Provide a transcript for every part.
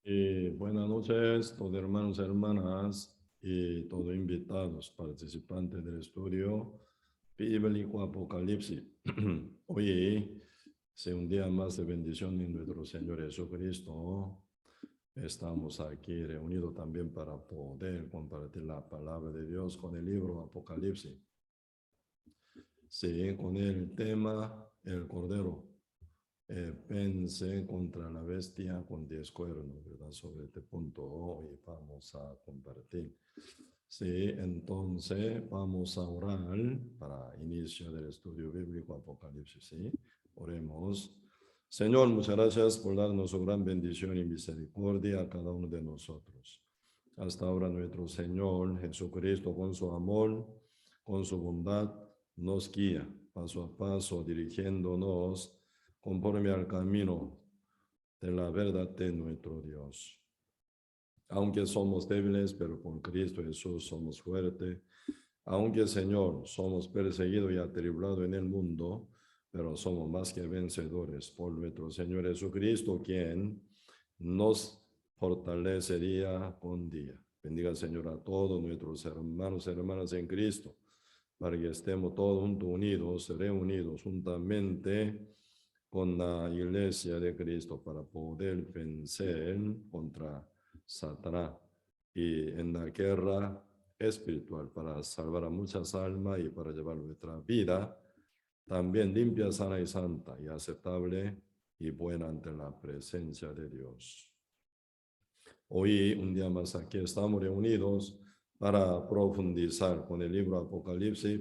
Buenas noches, todos hermanos y hermanas y todos invitados, participantes del estudio bíblico Apocalipsis. Hoy es un día más de bendición en nuestro Señor Jesucristo. Estamos aquí reunidos también para poder compartir la palabra de Dios con el libro Apocalipsis. Sí, con el tema El Cordero. Pensé contra la bestia con 10 cuernos, ¿verdad? Sobre este punto hoy vamos a compartir. Sí, entonces vamos a orar para inicio del estudio bíblico Apocalipsis, ¿sí? Oremos. Señor, muchas gracias por darnos su gran bendición y misericordia a cada uno de nosotros. Hasta ahora nuestro Señor Jesucristo, con su amor, con su bondad, nos guía paso a paso, dirigiéndonos conforme al camino de la verdad de nuestro Dios. Aunque somos débiles, pero con Cristo Jesús somos fuertes. Aunque, Señor, somos perseguidos y atribulados en el mundo, pero somos más que vencedores por nuestro Señor Jesucristo, quien nos fortalece día con día. Bendiga, Señor, a todos nuestros hermanos y hermanas en Cristo, para que estemos todos juntos unidos, reunidos juntamente con la iglesia de Cristo para poder vencer contra Satanás y en la guerra espiritual para salvar a muchas almas y para llevar nuestra vida también limpia, sana y santa y aceptable y buena ante la presencia de Dios. Hoy, un día más aquí estamos reunidos para profundizar con el libro Apocalipsis.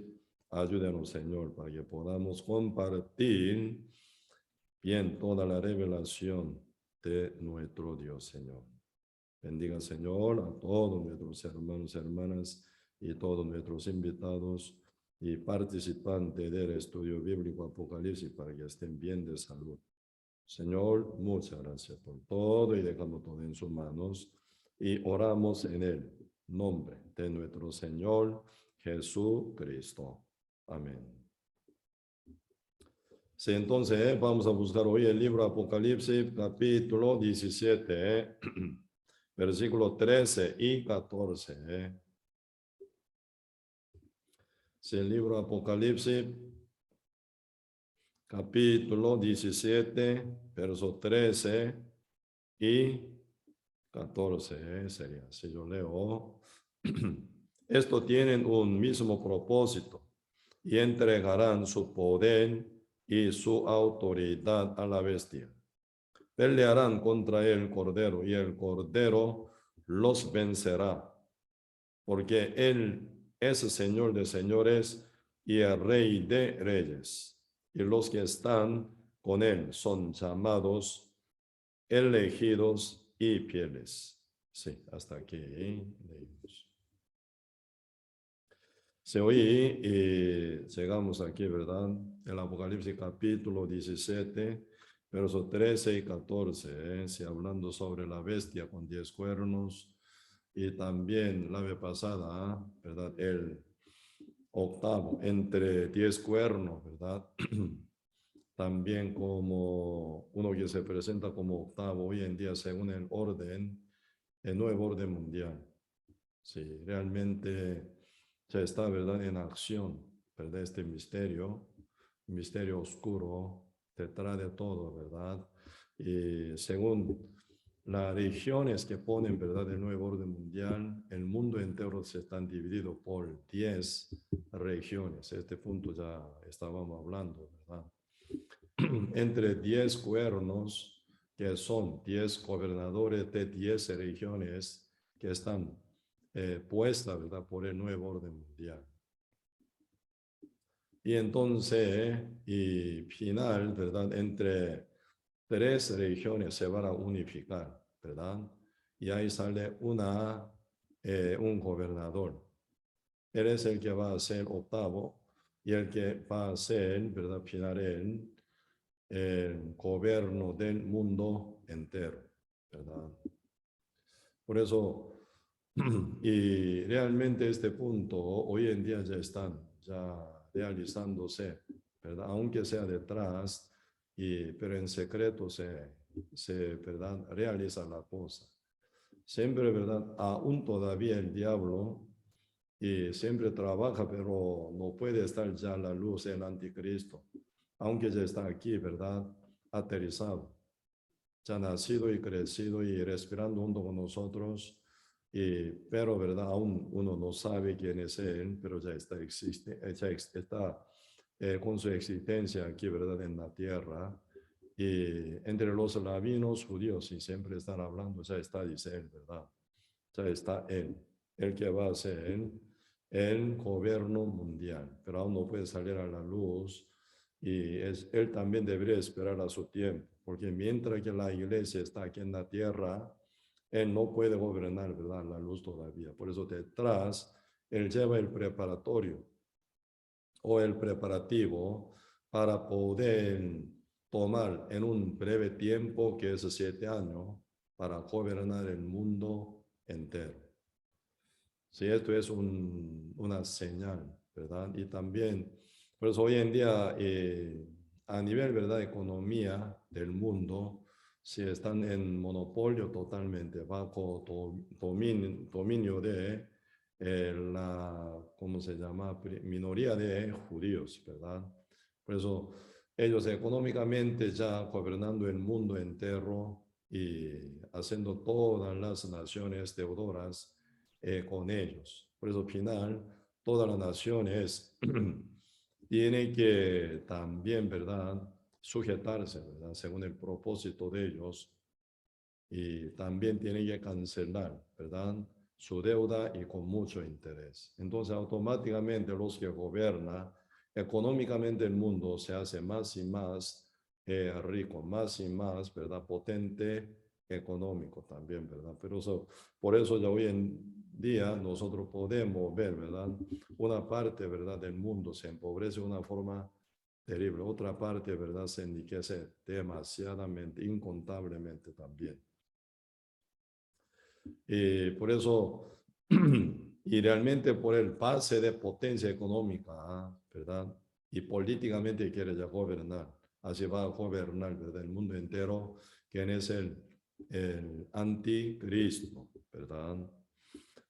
Ayúdanos, Señor, para que podamos compartir bien toda la revelación de nuestro Dios, Señor. Bendiga, Señor, a todos nuestros hermanos y hermanas y todos nuestros invitados y participantes del estudio bíblico Apocalipsis para que estén bien de salud. Señor, muchas gracias por todo y dejamos todo en sus manos y oramos en el nombre de nuestro Señor Jesucristo. Amén. Sí, entonces vamos a buscar hoy el libro Apocalipsis, capítulo 17, versículos 13 y 14. Sí, el libro Apocalipsis, capítulo 17, verso 13 y 14. Sería, si yo leo, estos tienen un mismo propósito y entregarán su poder y su autoridad a la bestia. Pelearán contra el Cordero y el Cordero los vencerá, porque Él es Señor de señores y el Rey de reyes. Y los que están con Él son llamados, elegidos y fieles. Sí, hasta aquí leímos. Sí, hoy llegamos aquí, ¿verdad? El Apocalipsis capítulo 17, versos 13 y 14, sí, hablando sobre la bestia con 10 cuernos y también la vez pasada, ¿verdad? El octavo entre 10 cuernos, ¿verdad? También como uno que se presenta como octavo hoy en día según el orden, el nuevo orden mundial. Sí, realmente ya está, ¿verdad? En acción, ¿verdad? Este misterio oscuro, detrás de todo, ¿verdad? Y según las regiones que ponen, ¿verdad? El nuevo orden mundial, el mundo entero se están dividido por 10 regiones. Este punto ya estábamos hablando, ¿verdad? Entre 10 cuernos, que son 10 gobernadores de 10 regiones que están puestas, ¿verdad? Por el nuevo orden mundial. Y entonces, y final, ¿verdad? Entre 3 regiones se van a unificar, ¿verdad? Y ahí sale un gobernador. Él es el que va a ser octavo y el que va a ser, ¿verdad? Final el gobierno del mundo entero, ¿verdad? Por eso, y realmente este punto hoy en día ya están ya realizándose, ¿verdad? Aunque sea detrás pero en secreto ¿verdad? Realiza la cosa. Siempre, ¿verdad? Aún todavía el diablo siempre trabaja, pero no puede estar ya la luz en anticristo, aunque ya está aquí, ¿verdad? Aterrizado, ya nacido y crecido y respirando junto con nosotros, pero, ¿verdad? Aún uno no sabe quién es él, pero ya está con su existencia aquí, ¿verdad? En la tierra. Y entre los rabinos judíos, y siempre están hablando, ya está, dice él, ¿verdad? Ya está él, el que va a ser el gobierno mundial, pero aún no puede salir a la luz y él también debería esperar a su tiempo, porque mientras que la iglesia está aquí en la tierra, él no puede gobernar, ¿verdad? La luz todavía. Por eso detrás, él lleva el preparatorio o el preparativo para poder tomar en un breve tiempo, que es 7 años, para gobernar el mundo entero. Sí, esto es una señal, ¿verdad? Y también, por eso hoy en día, a nivel, ¿verdad?, economía del mundo, si están en monopolio totalmente, bajo dominio de ¿cómo se llama?, minoría de judíos, ¿verdad? Por eso ellos económicamente ya gobernando el mundo entero y haciendo todas las naciones deudoras con ellos. Por eso, al final, todas las naciones tienen que también, ¿verdad?, sujetarse, ¿verdad?, según el propósito de ellos, y también tienen que cancelar, ¿verdad?, su deuda y con mucho interés. Entonces, automáticamente los que gobiernan económicamente el mundo se hace más y más rico, más y más, ¿verdad?, potente económico también, ¿verdad? Pero por eso ya hoy en día nosotros podemos ver, ¿verdad?, una parte, ¿verdad?, del mundo se empobrece de una forma terrible, otra parte, ¿verdad?, se enriquece demasiadamente, incontablemente también. Por eso, y realmente por el pase de potencia económica, ¿verdad?, y políticamente quiere ya gobernar, así va a gobernar, ¿verdad?, el mundo entero, quien es el anticristo, ¿verdad?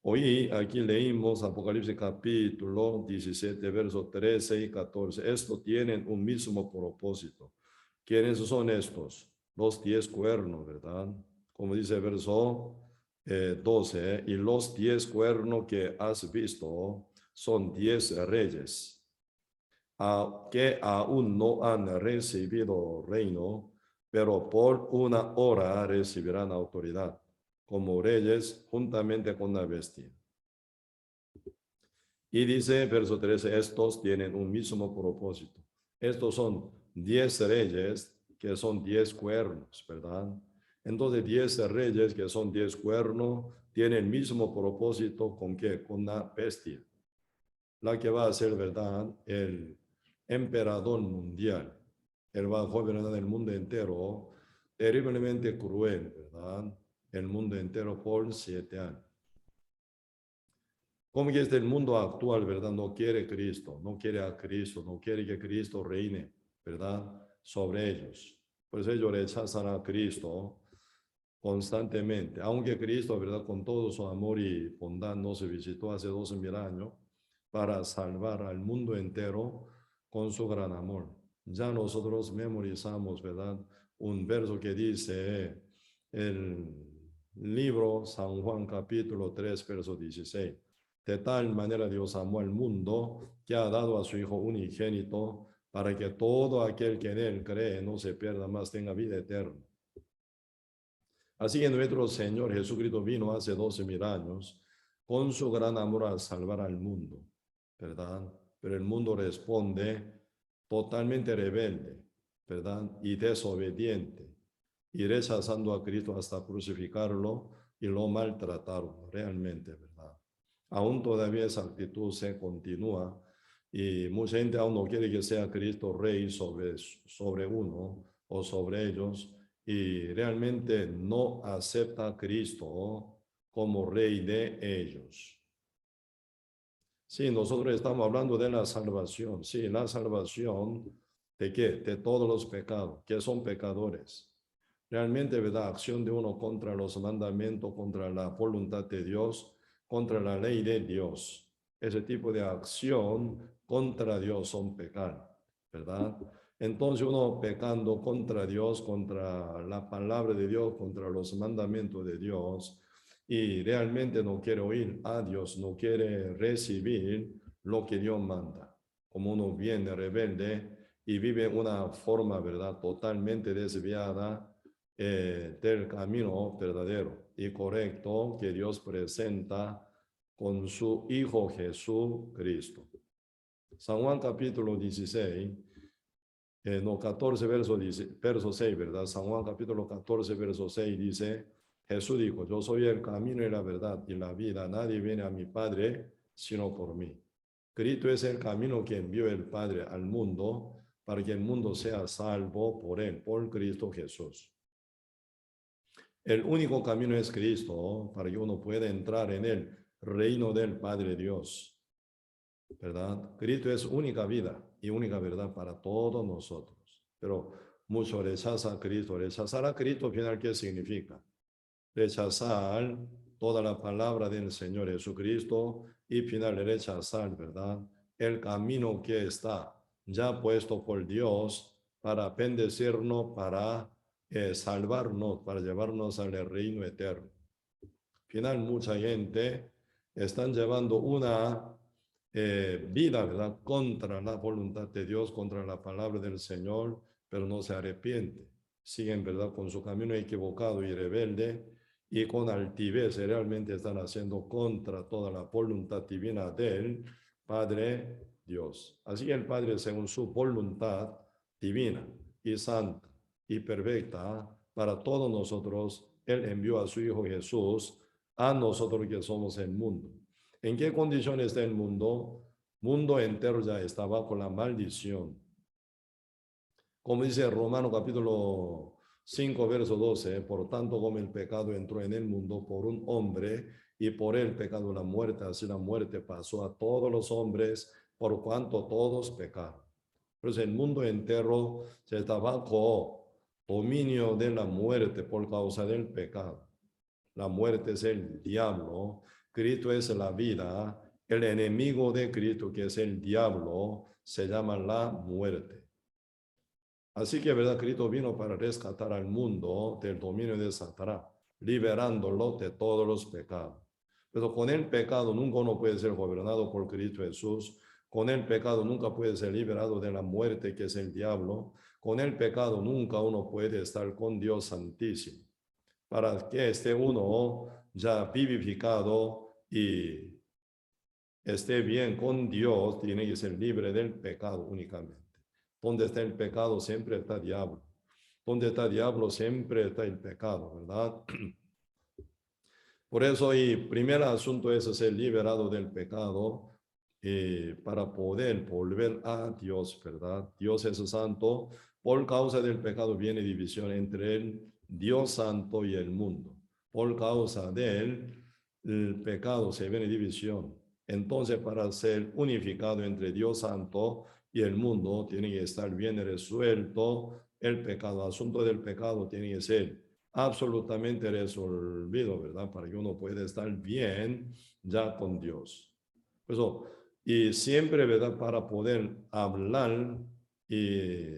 Hoy aquí leímos Apocalipsis capítulo 17, versos 13 y 14. Estos tienen un mismo propósito. ¿Quiénes son estos? Los 10 cuernos, ¿verdad? Como dice el verso 12, y los 10 cuernos que has visto son 10 reyes, que aún no han recibido reino, pero por una hora recibirán autoridad como reyes juntamente con la bestia. Y dice, verso 13, estos tienen un mismo propósito. Estos son 10 reyes que son 10 cuernos, ¿verdad? Entonces 10 reyes que son 10 cuernos tienen el mismo propósito con qué? Con la bestia, la que va a ser, ¿verdad?, el emperador mundial. Él va a gobernar el mundo entero, terriblemente cruel, ¿verdad?, el mundo entero por 7 años. Como que el mundo actual, ¿verdad?, no quiere Cristo, no quiere a Cristo, no quiere que Cristo reine, ¿verdad?, sobre ellos. Pues ellos rechazan a Cristo constantemente. Aunque Cristo, ¿verdad?, con todo su amor y bondad nos visitó hace 12,000 años para salvar al mundo entero con su gran amor. Ya nosotros memorizamos, ¿verdad?, un verso que dice el libro San Juan capítulo 3, verso 16. De tal manera Dios amó al mundo que ha dado a su Hijo unigénito para que todo aquel que en él cree no se pierda más, tenga vida eterna. Así que nuestro Señor Jesucristo vino hace 12,000 años con su gran amor a salvar al mundo, ¿verdad? Pero el mundo responde totalmente rebelde, ¿verdad?, y desobediente, y rechazando a Cristo hasta crucificarlo y lo maltrataron realmente, ¿verdad? Aún todavía esa actitud se continúa y mucha gente aún no quiere que sea Cristo rey sobre uno o sobre ellos, y realmente no acepta a Cristo como rey de ellos. Sí, nosotros estamos hablando de la salvación. Sí, la salvación ¿De qué? De todos los pecados, que son pecadores. Realmente, ¿verdad? Acción de uno contra los mandamientos, contra la voluntad de Dios, contra la ley de Dios. Ese tipo de acción contra Dios son pecar, ¿verdad? Entonces uno pecando contra Dios, contra la palabra de Dios, contra los mandamientos de Dios, y realmente no quiere oír a Dios, no quiere recibir lo que Dios manda. Como uno viene rebelde y vive una forma, ¿verdad?, totalmente desviada del camino verdadero y correcto que Dios presenta con su Hijo Jesucristo. San Juan capítulo 16, no, 14, verso 6, ¿verdad? San Juan capítulo 14, verso 6 dice, Jesús dijo, yo soy el camino y la verdad y la vida. Nadie viene a mi Padre sino por mí. Cristo es el camino que envió el Padre al mundo para que el mundo sea salvo por él, por Cristo Jesús. El único camino es Cristo, para que uno pueda entrar en el reino del Padre Dios, ¿verdad? Cristo es única vida y única verdad para todos nosotros. Pero muchos rechazan a Cristo. Rechazar a Cristo, al final, ¿qué significa? Rechazar toda la palabra del Señor Jesucristo y al final rechazar, ¿verdad?, el camino que está ya puesto por Dios para bendecirnos, para salvarnos, para llevarnos al reino eterno. Al final, mucha gente están llevando una vida, ¿verdad?, contra la voluntad de Dios, contra la palabra del Señor, pero no se arrepiente. Siguen, ¿verdad?, con su camino equivocado y rebelde, y con altivez realmente están haciendo contra toda la voluntad divina del Padre Dios. Así el Padre, según su voluntad divina y santa y perfecta para todos nosotros, Él envió a su Hijo Jesús a nosotros que somos el mundo. ¿En qué condiciones está el mundo? Mundo entero ya está bajo la maldición. Como dice Romano capítulo 5, verso 12, por tanto como el pecado entró en el mundo por un hombre y por el pecado la muerte, así la muerte pasó a todos los hombres por cuanto todos pecaron. Entonces el mundo entero se está bajo dominio de la muerte por causa del pecado. La muerte es el diablo, Cristo es la vida, el enemigo de Cristo, que es el diablo, se llama la muerte. Así que, ¿verdad? Cristo vino para rescatar al mundo del dominio de Satanás, liberándolo de todos los pecados. Pero con el pecado nunca uno puede ser gobernado por Cristo Jesús. Con el pecado nunca puede ser liberado de la muerte, que es el diablo. Con el pecado nunca uno puede estar con Dios Santísimo. Para que esté uno ya vivificado y esté bien con Dios, tiene que ser libre del pecado únicamente. Donde está el pecado, siempre está diablo. Donde está diablo, siempre está el pecado, ¿verdad? Por eso, el primer asunto es ser liberado del pecado para poder volver a Dios, ¿verdad? Dios es santo. Por causa del pecado viene división entre el Dios santo y el mundo. Por causa del pecado se viene división. Entonces, para ser unificado entre Dios santo y el mundo, tiene que estar bien resuelto el pecado. El asunto del pecado tiene que ser absolutamente resolvido, ¿verdad? Para que uno pueda estar bien ya con Dios. Por eso, y siempre, ¿verdad?, para poder hablar y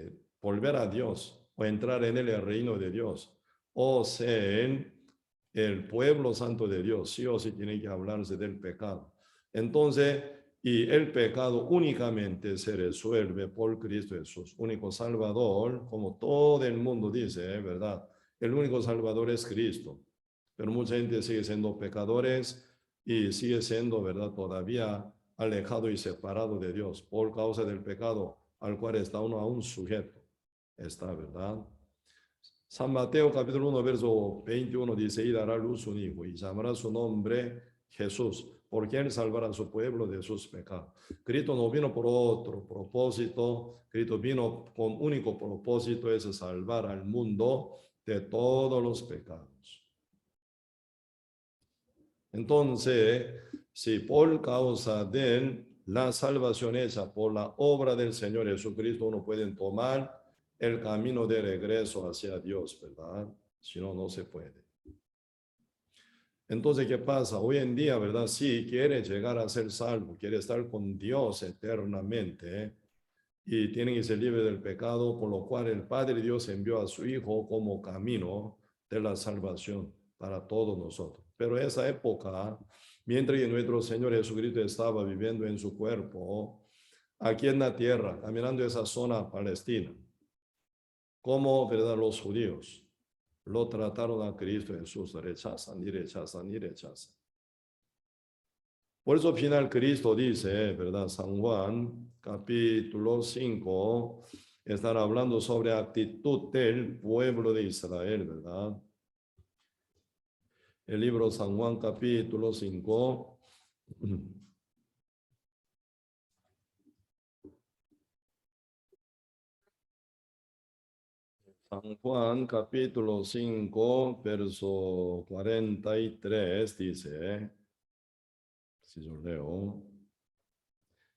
volver a Dios o entrar en el reino de Dios o ser el pueblo santo de Dios, sí o sí tiene que hablarse del pecado. Entonces, y el pecado únicamente se resuelve por Cristo Jesús, único Salvador, como todo el mundo dice, ¿verdad? El único Salvador es Cristo. Pero mucha gente sigue siendo pecadores y sigue siendo, ¿verdad?, todavía alejado y separado de Dios por causa del pecado al cual está uno aún sujeto. Está, ¿verdad? San Mateo capítulo 1, verso 21 dice, y dará luz un hijo y llamará su nombre Jesús, porque él salvará a su pueblo de sus pecados. Cristo no vino por otro propósito, Cristo vino con único propósito, es salvar al mundo de todos los pecados. Entonces, si por causa del la salvación hecha por la obra del Señor Jesucristo, uno puede tomar el camino de regreso hacia Dios, ¿verdad? Si no, no se puede. Entonces, ¿qué pasa? Hoy en día, ¿verdad? Si quiere llegar a ser salvo, quiere estar con Dios eternamente, ¿eh? Y tienen que ser libres del pecado, por lo cual el Padre Dios envió a su Hijo como camino de la salvación para todos nosotros. Pero esa época, mientras que nuestro Señor Jesucristo estaba viviendo en su cuerpo, aquí en la tierra, caminando esa zona palestina, como, ¿verdad? Los judíos lo trataron a Cristo Jesús, rechazan y rechazan y rechazan. Por eso al final Cristo dice, ¿verdad? San Juan, capítulo 5, están hablando sobre actitud del pueblo de Israel, ¿verdad? El libro San Juan, capítulo 5. San Juan, capítulo 5, verso 43, dice, si yo leo,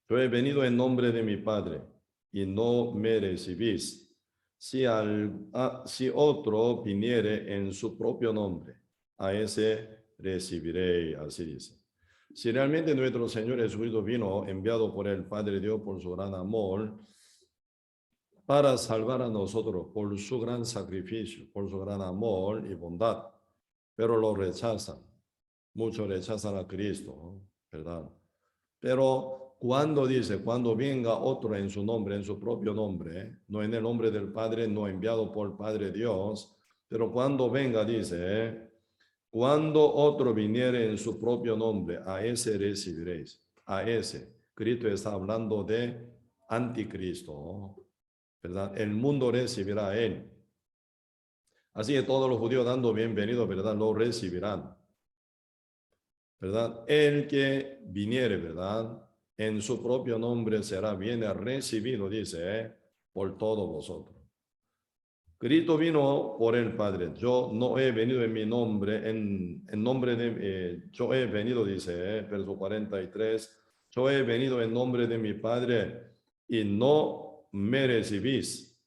yo he venido en nombre de mi Padre y no me recibís. Si otro viniere en su propio nombre, a ese recibiré, así dice. Si realmente nuestro Señor Jesucristo vino enviado por el Padre Dios por su gran amor, para salvar a nosotros por su gran sacrificio, por su gran amor y bondad, pero lo rechazan. Muchos rechazan a Cristo, ¿verdad? Pero cuando dice, cuando venga otro en su nombre, en su propio nombre, no en el nombre del Padre, no enviado por Padre Dios, pero cuando venga, dice, cuando otro viniere en su propio nombre, a ese recibiréis. A ese. Cristo está hablando de anticristo, ¿verdad? El mundo recibirá a él. Así que todos los judíos dando bienvenido, ¿verdad? Lo recibirán, ¿verdad? El que viniere, ¿verdad? En su propio nombre será bien recibido, dice, por todos vosotros. Cristo vino por el Padre. Yo no he venido en mi nombre, en nombre de, yo he venido, dice, verso 43, yo he venido en nombre de mi Padre y no me recibís.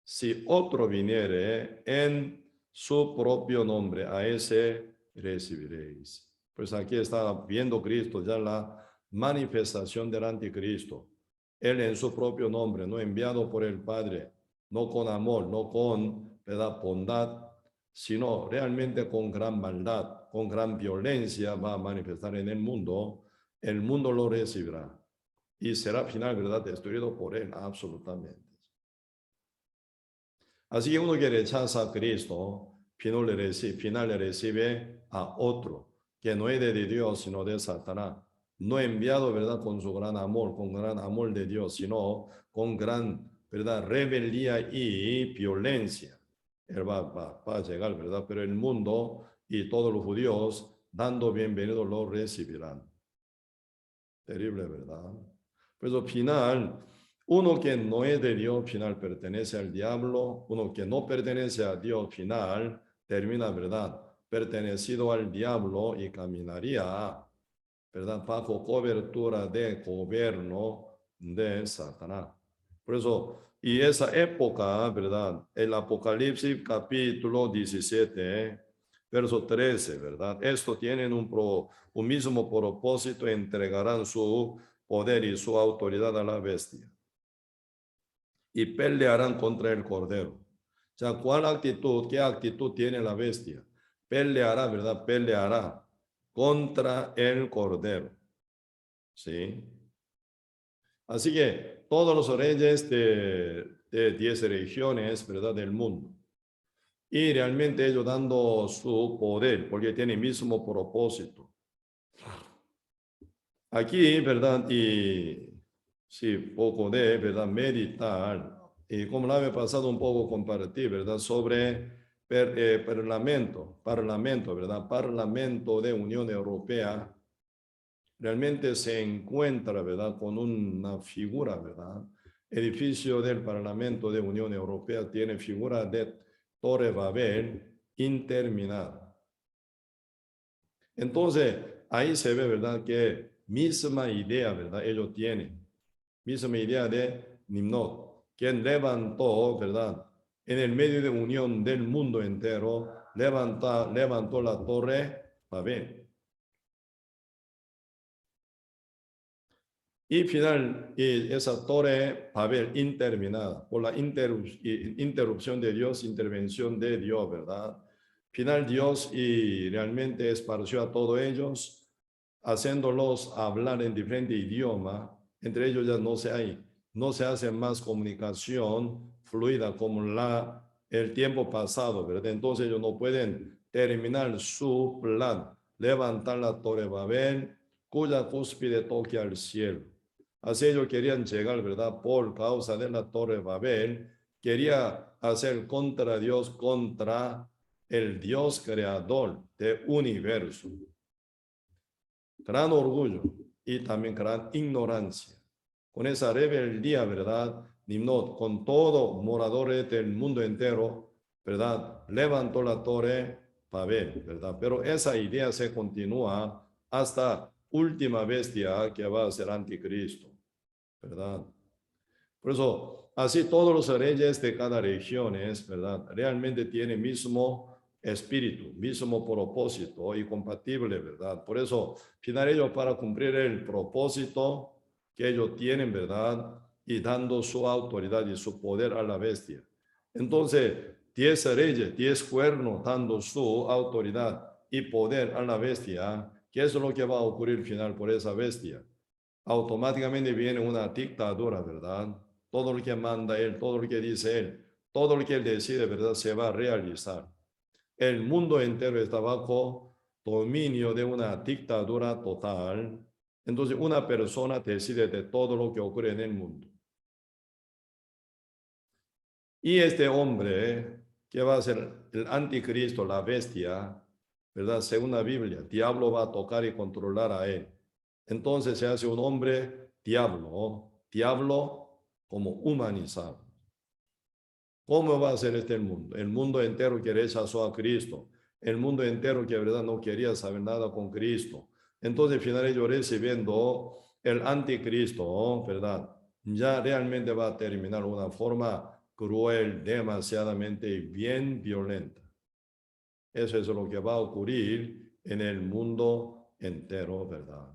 Si otro viniere en su propio nombre, a ese recibiréis. Pues aquí está viendo Cristo ya la manifestación del anticristo. Él en su propio nombre, no enviado por el Padre, no con amor, no con bondad, sino realmente con gran maldad, con gran violencia va a manifestar en el mundo lo recibirá y será al final, ¿verdad?, destruido por él absolutamente. Así que uno que rechaza a Cristo, final le recibe a otro, que no es de Dios, sino de Satanás. No enviado, ¿verdad?, con su gran amor de Dios, sino con gran, ¿verdad?, rebeldía y violencia. Él va a llegar, ¿verdad? Pero el mundo y todos los judíos, dando bienvenido, lo recibirán. Terrible, ¿verdad? Pues al final, uno que no es de Dios, final pertenece al diablo. Uno que no pertenece a Dios, final termina, ¿verdad?, pertenecido al diablo y caminaría, ¿verdad?, bajo cobertura de gobierno de Satanás. Por eso, y esa época, ¿verdad?, el Apocalipsis capítulo 17, verso 13, ¿verdad? Esto tienen un mismo propósito, entregarán su poder y su autoridad a la bestia y pelearán contra el cordero. O sea, qué actitud tiene la bestia? Peleará, ¿verdad? Peleará contra el cordero. ¿Sí? Así que todos los reyes de 10 regiones, ¿verdad?, del mundo. Y realmente ellos dando su poder, porque tienen el mismo propósito. Aquí, ¿verdad? Y sí, poco de, ¿verdad?, meditar. Y como la vez pasado un poco compartí, ¿verdad?, sobre parlamento, ¿verdad? Parlamento de Unión Europea. Realmente se encuentra, ¿verdad?, con una figura, ¿verdad? Edificio del Parlamento de Unión Europea tiene figura de Torre Babel interminada. Entonces, ahí se ve, ¿verdad?, que misma idea, ¿verdad? Ellos tienen misma idea de Nimrod, quien levantó, ¿verdad? En el medio de unión del mundo entero, levantó la torre Babel. Y final, esa torre Babel interminada por la interrupción de Dios, intervención de Dios, ¿verdad? Final Dios y realmente esparció a todos ellos, haciéndolos hablar en diferente idioma. Entre ellos ya no se hace más comunicación fluida como el tiempo pasado, ¿verdad? Entonces ellos no pueden terminar su plan, levantar la torre Babel, cuya cúspide toque al cielo. Así ellos querían llegar, ¿verdad? Por causa de la torre Babel, quería hacer contra Dios, contra el Dios creador del universo. Gran orgullo y también gran ignorancia. Con esa rebeldía, ¿verdad? Nimrod, con todo moradores del mundo entero, ¿verdad? Levantó la torre Babel, ¿verdad? Pero esa idea se continúa hasta última bestia que va a ser anticristo, ¿verdad? Por eso, así todos los reyes de cada región, ¿verdad? Realmente tienen mismo espíritu, mismo propósito y compatible, ¿verdad? Por eso, final ellos para cumplir el propósito que ellos tienen, ¿verdad? Y dando su autoridad y su poder a la bestia. Entonces, 10 reyes, 10 cuernos dando su autoridad y poder a la bestia. ¿Qué es lo que va a ocurrir final por esa bestia? Automáticamente viene una dictadura, ¿verdad? Todo lo que manda él, todo lo que dice él, todo lo que él decide, ¿verdad? Se va a realizar. El mundo entero está bajo dominio de una dictadura total. Entonces, una persona decide de todo lo que ocurre en el mundo. Y este hombre, que va a ser el anticristo, la bestia, ¿verdad? Según la Biblia, diablo va a tocar y controlar a él. Entonces se hace un hombre diablo, diablo como humanizado. ¿Cómo va a ser este el mundo? El mundo entero que rechazó a Cristo, el mundo entero que de verdad no quería saber nada con Cristo. Entonces al final ellos recibiendo el anticristo, ¿verdad? Ya realmente va a terminar una forma cruel, demasiadamente bien violenta. Eso es lo que va a ocurrir en el mundo entero, ¿verdad?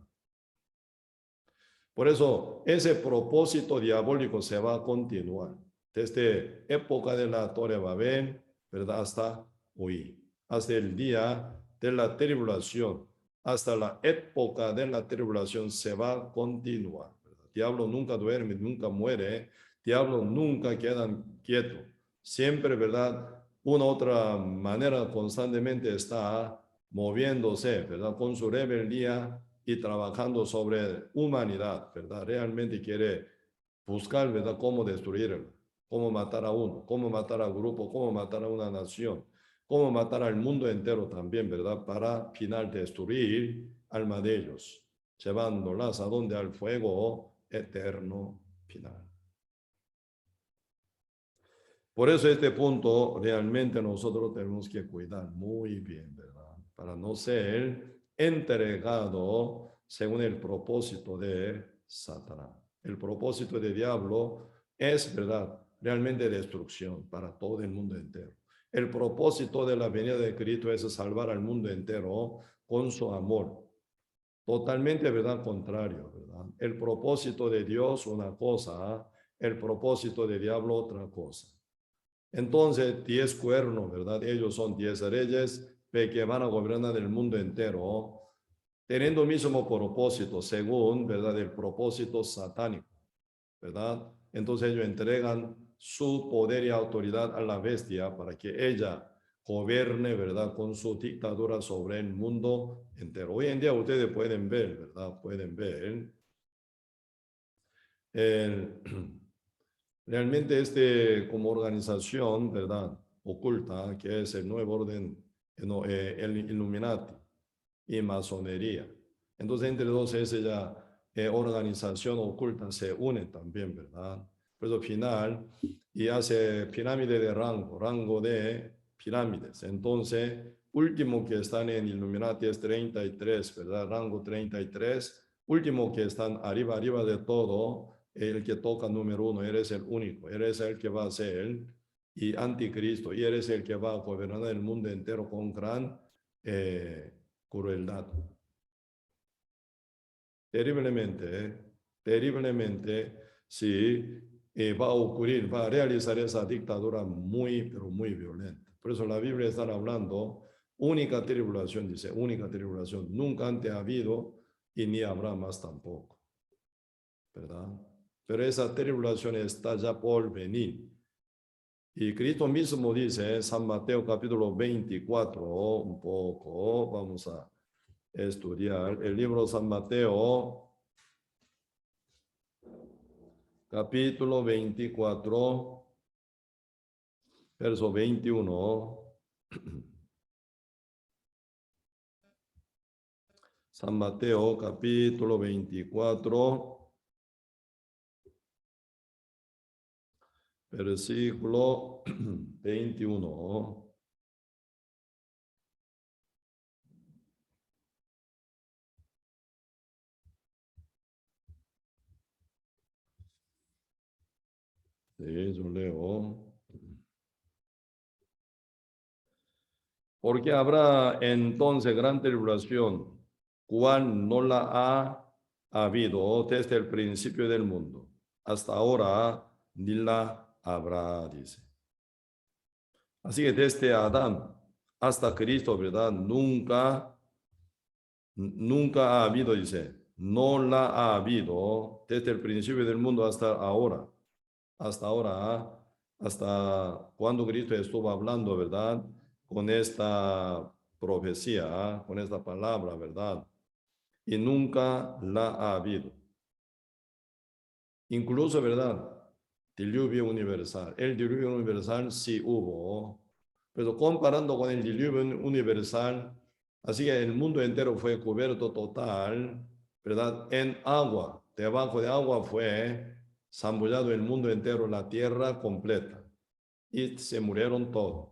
Por eso, ese propósito diabólico se va a continuar desde época de la Torre Babel, ¿verdad? Hasta hoy, hasta el día de la tribulación, hasta la época de la tribulación se va a continuar. ¿Verdad? Diablo nunca duerme, nunca muere, diablo nunca queda quieto. Siempre, ¿verdad? Una otra manera constantemente está moviéndose, ¿verdad? Con su rebeldía y trabajando sobre humanidad, ¿verdad? Realmente quiere buscar, ¿verdad? Cómo destruirlo, cómo matar a uno, cómo matar al grupo, cómo matar a una nación, cómo matar al mundo entero también, ¿verdad? Para final destruir alma de ellos, llevándolas a donde al fuego eterno final. Por eso este punto realmente nosotros tenemos que cuidar muy bien, ¿verdad? Para no ser entregado según el propósito de Satanás. El propósito del diablo es, ¿verdad? Realmente destrucción para todo el mundo entero. El propósito de la venida de Cristo es salvar al mundo entero con su amor. Totalmente, ¿verdad? Contrario, ¿verdad? El propósito de Dios una cosa, el propósito del diablo otra cosa. Entonces, 10 cuernos, ¿verdad? Ellos son 10 reyes que van a gobernar el mundo entero, teniendo el mismo propósito, según, ¿verdad? El propósito satánico, ¿verdad? Entonces ellos entregan su poder y autoridad a la bestia para que ella gobierne, ¿verdad? Con su dictadura sobre el mundo entero. Hoy en día ustedes pueden ver, ¿verdad? Pueden ver el realmente como organización, ¿verdad? Oculta, que es el nuevo orden, el Illuminati y masonería. Entonces, entre dos, esa organización oculta se une también, ¿verdad? Pero al final, y hace pirámide de rango de pirámides. Entonces, último que están en Illuminati es 33, ¿verdad? Rango 33 último que están arriba de todo, el que toca número uno, eres el único, eres el que va a ser y anticristo, y eres el que va a gobernar el mundo entero con gran crueldad. Terriblemente, terriblemente, sí, va a ocurrir, va a realizar esa dictadura muy, pero muy violenta. Por eso la Biblia está hablando, única tribulación, dice, única tribulación, nunca antes ha habido y ni habrá más tampoco, ¿verdad? Pero esa tribulación está ya por venir. Y Cristo mismo dice, San Mateo capítulo 24, un poco, vamos a estudiar el libro de San Mateo, capítulo 24, verso 21. San Mateo, capítulo 24, versículo 21. Sí, yo leo. Porque habrá entonces gran tribulación, cual no la ha habido desde el principio del mundo. Hasta ahora ni la habrá, dice. Así que desde Adán hasta Cristo, ¿verdad? Nunca ha habido, dice. No la ha habido desde el principio del mundo hasta ahora. Hasta ahora, hasta cuando Cristo estuvo hablando, ¿verdad? Con esta profecía, con esta palabra, ¿verdad? Y nunca la ha habido. Incluso, ¿verdad? Diluvio universal. El diluvio universal sí hubo, pero comparando con el diluvio universal, así que el mundo entero fue cubierto total, ¿verdad? En agua. Debajo de agua fue zambullado el mundo entero, la tierra completa. Y se murieron todos.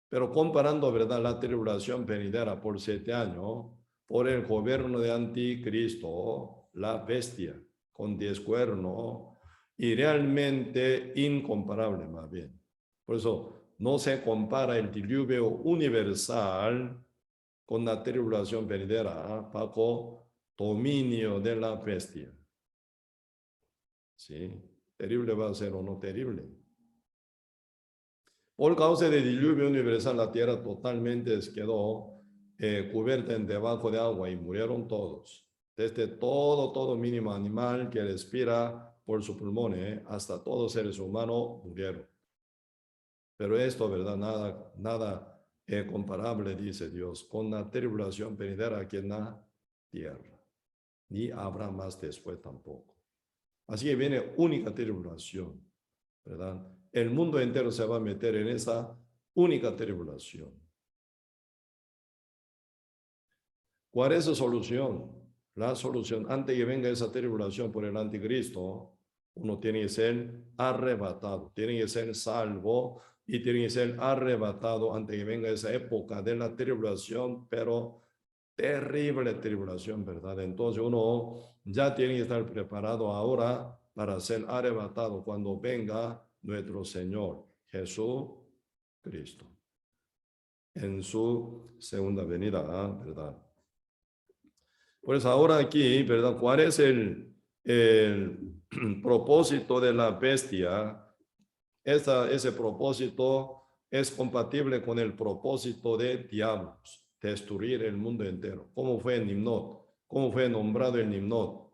Pero comparando, ¿verdad? La tribulación venidera por 7 años, por el gobierno de Anticristo, la bestia con 10 cuernos, y realmente incomparable más bien. Por eso no se compara el diluvio universal con la tribulación venidera bajo dominio de la bestia. ¿Sí? Terrible va a ser o no terrible. Por causa del diluvio universal, la tierra totalmente quedó cubierta en debajo de agua y murieron todos. Desde todo mínimo animal que respira por su pulmones, hasta todos seres humanos murieron. Pero esto, ¿verdad? Nada comparable, dice Dios, con la tribulación venidera aquí en la tierra. Ni habrá más después tampoco. Así que viene única tribulación, ¿verdad? El mundo entero se va a meter en esa única tribulación. ¿Cuál es la solución? La solución, antes que venga esa tribulación por el anticristo, uno tiene que ser arrebatado, tiene que ser salvo y tiene que ser arrebatado antes que venga esa época de la tribulación, pero terrible tribulación, ¿verdad? Entonces uno ya tiene que estar preparado ahora para ser arrebatado cuando venga nuestro Señor Jesucristo en su segunda venida, ¿verdad? Pues ahora aquí, ¿verdad? ¿Cuál es el propósito de la bestia? Ese propósito es compatible con el propósito de diablos, destruir el mundo entero. ¿Cómo fue Nimrod? ¿Cómo fue nombrado el Nimrod?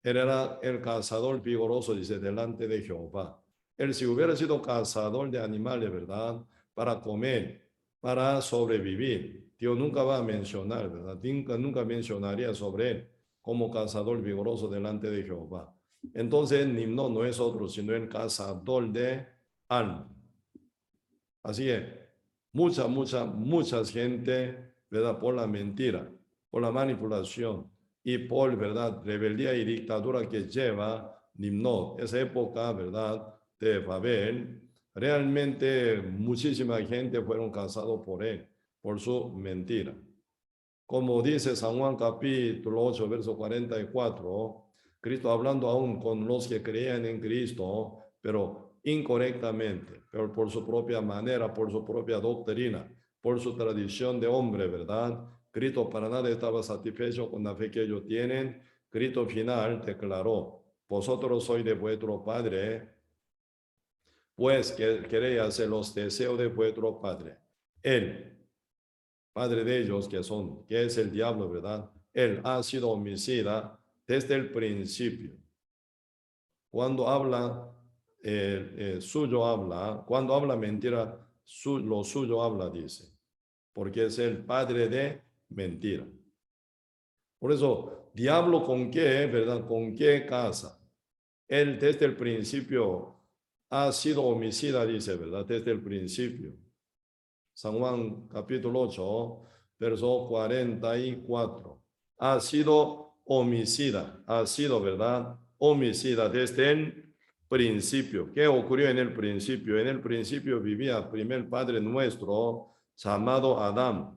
Él era el cazador vigoroso, dice, delante de Jehová. Él si hubiera sido cazador de animales, ¿verdad? Para comer, para sobrevivir. Dios nunca va a mencionar, ¿verdad? Nunca mencionaría sobre él como cazador vigoroso delante de Jehová. Entonces, Nimrod no es otro, sino el cazador de alma. Así es, mucha gente, ¿verdad? Por la mentira, por la manipulación y por, ¿verdad? Rebeldía y dictadura que lleva Nimrod, esa época, ¿verdad? De Babel, realmente muchísima gente fueron casados por él, por su mentira. Como dice San Juan capítulo 8, verso 44, Cristo hablando aún con los que creían en Cristo, pero incorrectamente, pero por su propia manera, por su propia doctrina, por su tradición de hombre, ¿verdad? Cristo para nada estaba satisfecho con la fe que ellos tienen. Cristo final declaró, vosotros sois de vuestro padre, pues que queréis hacer los deseos de vuestro padre. Él, padre de ellos, que es el diablo, ¿verdad? Él ha sido homicida desde el principio. Cuando habla, suyo habla, cuando habla mentira, lo suyo habla, dice, porque es el padre de mentira. Por eso, diablo con qué, ¿verdad? ¿Con qué casa? Él desde el principio ha sido homicida, dice, ¿verdad? Desde el principio. San Juan capítulo 8, verso 44. Ha sido homicida, ha sido, ¿verdad? Homicida desde el principio. ¿Qué ocurrió en el principio? En el principio vivía el primer padre nuestro llamado Adán.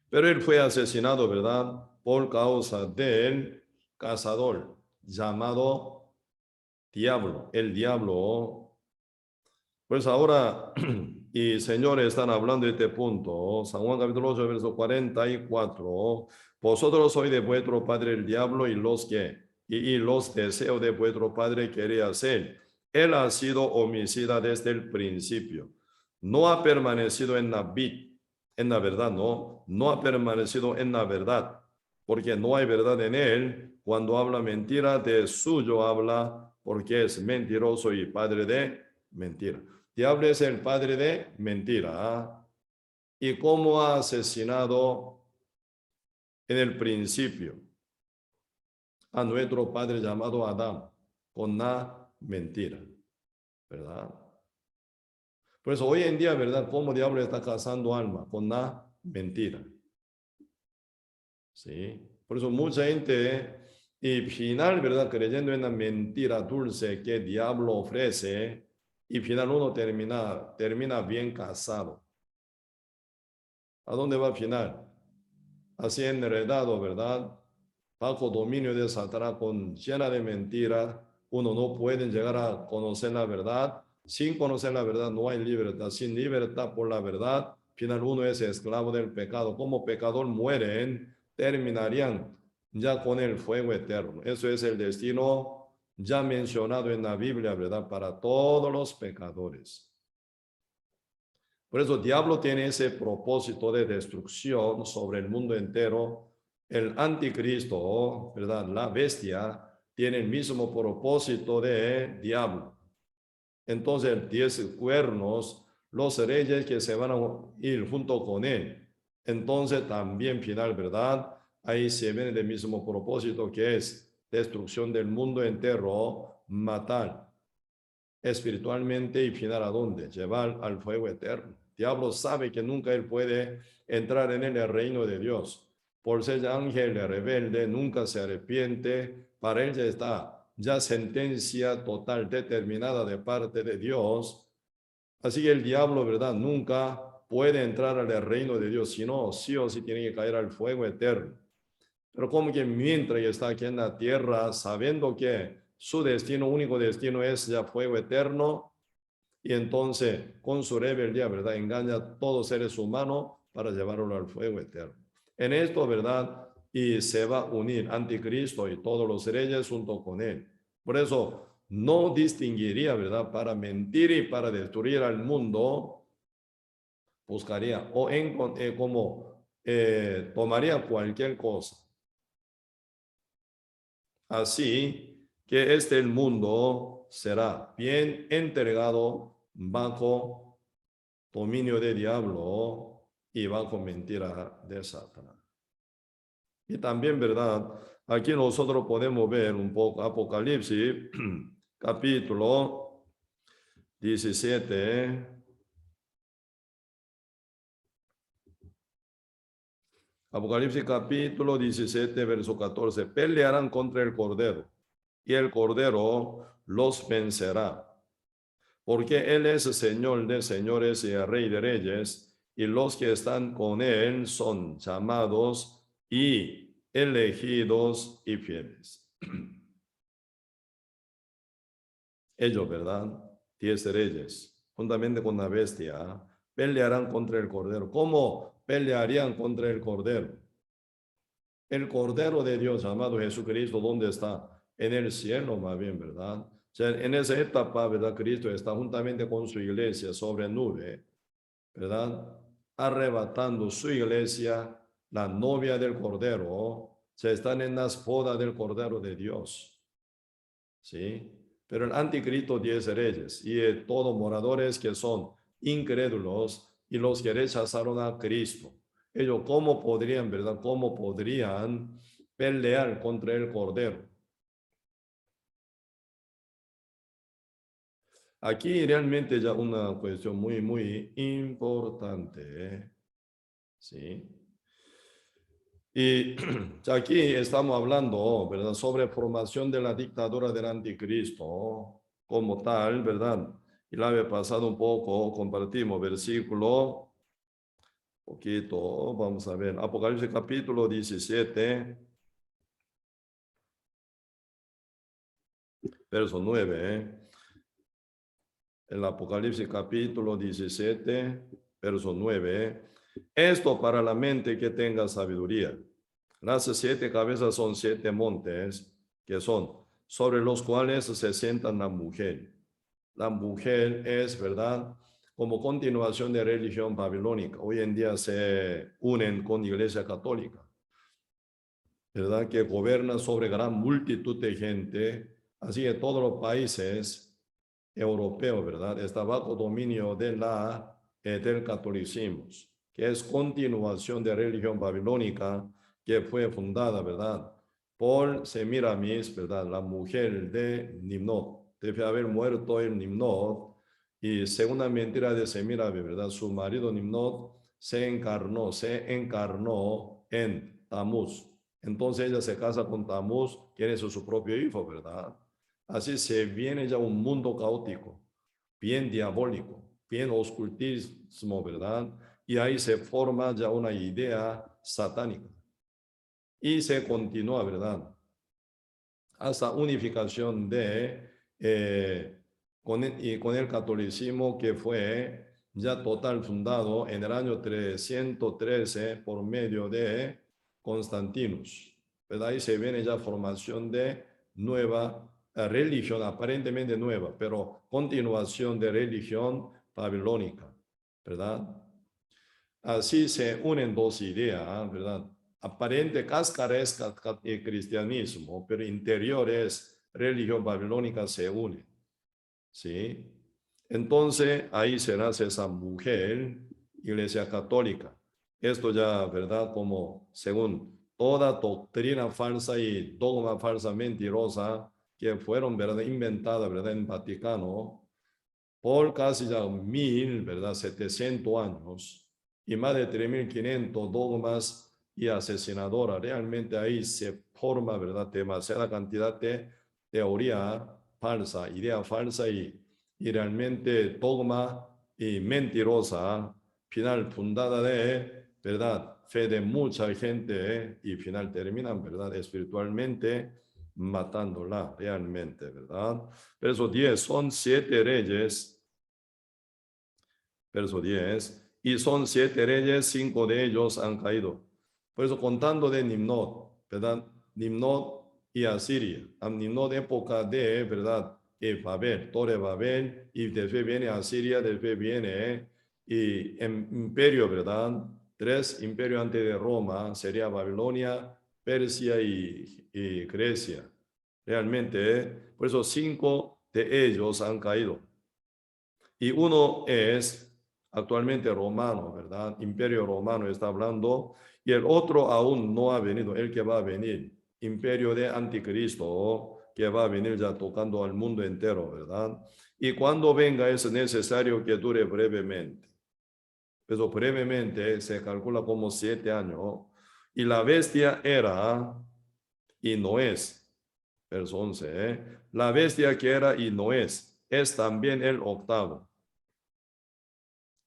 Pero él fue asesinado, ¿verdad? Por causa del cazador llamado diablo, el diablo. Pues ahora, y señores, están hablando de este punto. San Juan capítulo 8, verso 44. Vosotros sois de vuestro padre el diablo y los deseos de vuestro padre quería hacer. Él ha sido homicida desde el principio. No ha permanecido en la verdad, no ha permanecido en la verdad, porque no hay verdad en él. Cuando habla mentira, de suyo habla, porque es mentiroso y padre de mentira. Diablo es el padre de mentira. ¿Y cómo ha asesinado en el principio a nuestro padre llamado Adán? Con la mentira, ¿verdad? Por eso hoy en día, ¿verdad? ¿Cómo diablo está cazando alma? Con la mentira. ¿Sí? Por eso mucha gente, y final, ¿verdad? Creyendo en la mentira dulce que el diablo ofrece, y final uno termina bien casado. ¿A dónde va al final? Así enredado, ¿verdad? Bajo dominio de Satanás, con llena de mentiras, uno no puede llegar a conocer la verdad. Sin conocer la verdad no hay libertad. Sin libertad por la verdad, final uno es esclavo del pecado. Como pecador mueren, terminarían ya con el fuego eterno. Eso es el destino ya mencionado en la Biblia, ¿verdad? Para todos los pecadores. Por eso el diablo tiene ese propósito de destrucción sobre el mundo entero. El anticristo, ¿verdad? La bestia tiene el mismo propósito de diablo. Entonces, 10 cuernos, los reyes que se van a ir junto con él. Entonces, también final, ¿verdad? Ahí se viene del mismo propósito que es destrucción del mundo entero, matar espiritualmente y final a dónde? Llevar al fuego eterno. Diablo sabe que nunca él puede entrar en el reino de Dios. Por ser ángel rebelde, nunca se arrepiente. Para él ya está, ya sentencia total determinada de parte de Dios. Así que el diablo, ¿verdad? Nunca puede entrar al reino de Dios, sino sí o sí tiene que caer al fuego eterno. Pero como que mientras está aquí en la tierra, sabiendo que su destino, único destino es ya fuego eterno, y entonces con su rebeldía, ¿verdad? Engaña a todos los seres humanos para llevarlo al fuego eterno. En esto, ¿verdad? Y se va a unir anticristo y todos los reyes junto con él. Por eso no distinguiría, ¿verdad? Para mentir y para destruir al mundo, buscaría o tomaría cualquier cosa. Así que el mundo será bien entregado bajo dominio de diablo y bajo mentira de Satanás. Y también, ¿verdad? Aquí nosotros podemos ver un poco Apocalipsis, capítulo 17. Apocalipsis capítulo 17, verso 14. Pelearán contra el Cordero y el Cordero los vencerá. Porque Él es Señor de señores y Rey de reyes, y los que están con él son llamados y elegidos y fieles. Ellos, ¿verdad? 10 reyes, juntamente con la bestia, pelearán contra el Cordero. ¿Cómo pelearían contra el Cordero? El Cordero de Dios, llamado Jesucristo, ¿dónde está? En el cielo, más bien, ¿verdad? O sea, en esa etapa, ¿verdad? Cristo está juntamente con su iglesia sobre nube, ¿verdad? Arrebatando su iglesia, la novia del Cordero, se están en las bodas del Cordero de Dios, ¿sí? Pero el anticristo 10 reyes y todos moradores que son incrédulos y los que rechazaron a Cristo. Ellos, ¿cómo podrían, verdad? ¿Cómo podrían pelear contra el Cordero? Aquí realmente ya una cuestión muy, muy importante, ¿eh? ¿Sí? Y aquí estamos hablando, ¿verdad?, sobre formación de la dictadura del anticristo como tal, ¿verdad? Y la vez pasado un poco compartimos versículo, poquito, vamos a ver, Apocalipsis capítulo 17, verso 9, ¿eh? El Apocalipsis capítulo 17, verso 9, ¿eh? Esto para la mente que tenga sabiduría. Las 7 cabezas son 7 montes, que son sobre los cuales se sienta la mujer. La mujer es, ¿verdad?, como continuación de religión babilónica. Hoy en día se unen con Iglesia Católica, ¿verdad?, que gobierna sobre gran multitud de gente. Así que todos los países europeos, ¿verdad?, está bajo dominio de del catolicismo, que es continuación de religión babilónica que fue fundada, ¿verdad?, por Semiramis, ¿verdad?, la mujer de Nimrod. Debe haber muerto el Nimrod y según la mentira de Semiramis, ¿verdad?, su marido Nimrod se encarnó en Tamuz. Entonces ella se casa con Tamuz, tiene su propio hijo, ¿verdad? Así se viene ya un mundo caótico, bien diabólico, bien ocultismo, ¿verdad? Y ahí se forma ya una idea satánica. Y se continúa, ¿verdad?, hasta unificación con el catolicismo, que fue ya total fundado en el año 313 por medio de Constantinus, ¿verdad? Ahí se viene ya formación de nueva religión, aparentemente nueva, pero continuación de religión babilónica, ¿verdad? Así se unen dos ideas, ¿verdad? Aparente cáscara es cristianismo, pero interior es religión babilónica, se une, ¿sí? Entonces ahí se nace esa mujer, iglesia católica. Esto ya, ¿verdad?, como según toda doctrina falsa y dogma falsa mentirosa que fueron, ¿verdad?, inventadas, ¿verdad?, en Vaticano por casi ya 1000, ¿verdad?, 700 años y más de 3500 dogmas y asesinadoras. Realmente ahí se forma, ¿verdad?, demasiada cantidad de teoría falsa, idea falsa y realmente dogma y mentirosa, final fundada de, ¿verdad?, fe de mucha gente, y final terminan, ¿verdad?, espiritualmente matándola realmente, ¿verdad? Verso 10, son 7 reyes. Verso 10, y son 7 reyes, 5 de ellos han caído. Por eso contando de Nimrod, ¿verdad? Nimrod y Asiria. A Nimrod época de, ¿verdad?, Babel, Torre Babel, y después viene Asiria, después viene y imperio, ¿verdad? 3 imperios antes de Roma, sería Babilonia, Persia y Grecia. Realmente, por eso 5 de ellos han caído. Y uno es actualmente romano, ¿verdad? Imperio romano está hablando, y el otro aún no ha venido, el que va a venir, imperio de anticristo, que va a venir ya tocando al mundo entero, ¿verdad? Y cuando venga es necesario que dure brevemente. Pero brevemente se calcula como 7 años. Y la bestia era y no es. Verso 11, ¿eh? La bestia que era y no es también el octavo.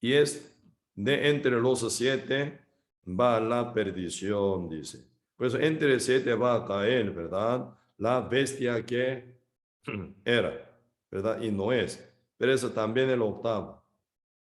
Y es de entre los 7 va la perdición, dice. Pues entre 7 va a caer, ¿verdad? La bestia que era, ¿verdad? Y no es. Pero eso también el octavo.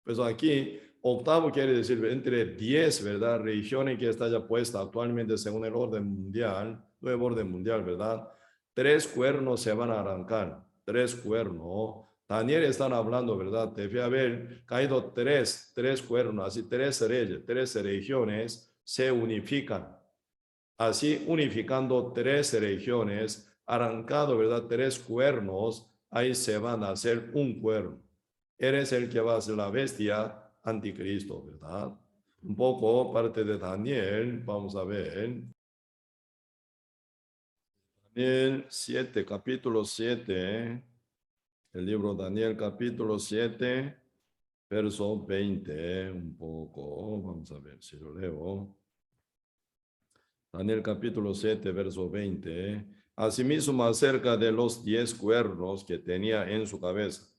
Pues aquí, octavo quiere decir entre 10, ¿verdad? Religiones que está ya puesta actualmente según el orden mundial, nuevo orden mundial, ¿verdad? 3 cuernos se van a arrancar, 3 cuernos. Daniel están hablando, ¿verdad? Debe haber caído 3 cuernos, así 3 reyes, 3 religiones se unifican. Así unificando 3 regiones, arrancado, ¿verdad? 3 cuernos, ahí se van a hacer un cuerno. Eres el que va a ser la bestia anticristo, ¿verdad? Un poco parte de Daniel, vamos a ver. Daniel 7, capítulo 7, el libro Daniel capítulo 7, verso 20, un poco, vamos a ver si lo leo. Daniel capítulo 7, verso 20. Asimismo, acerca de los 10 cuernos que tenía en su cabeza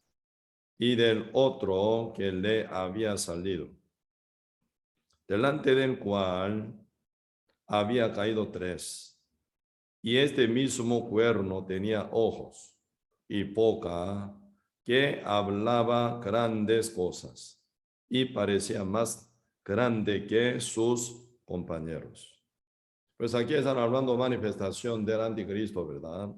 y del otro que le había salido, delante del cual había caído 3. Y este mismo cuerno tenía ojos y boca, que hablaba grandes cosas y parecía más grande que sus compañeros. Pues aquí están hablando manifestación del anticristo, ¿verdad?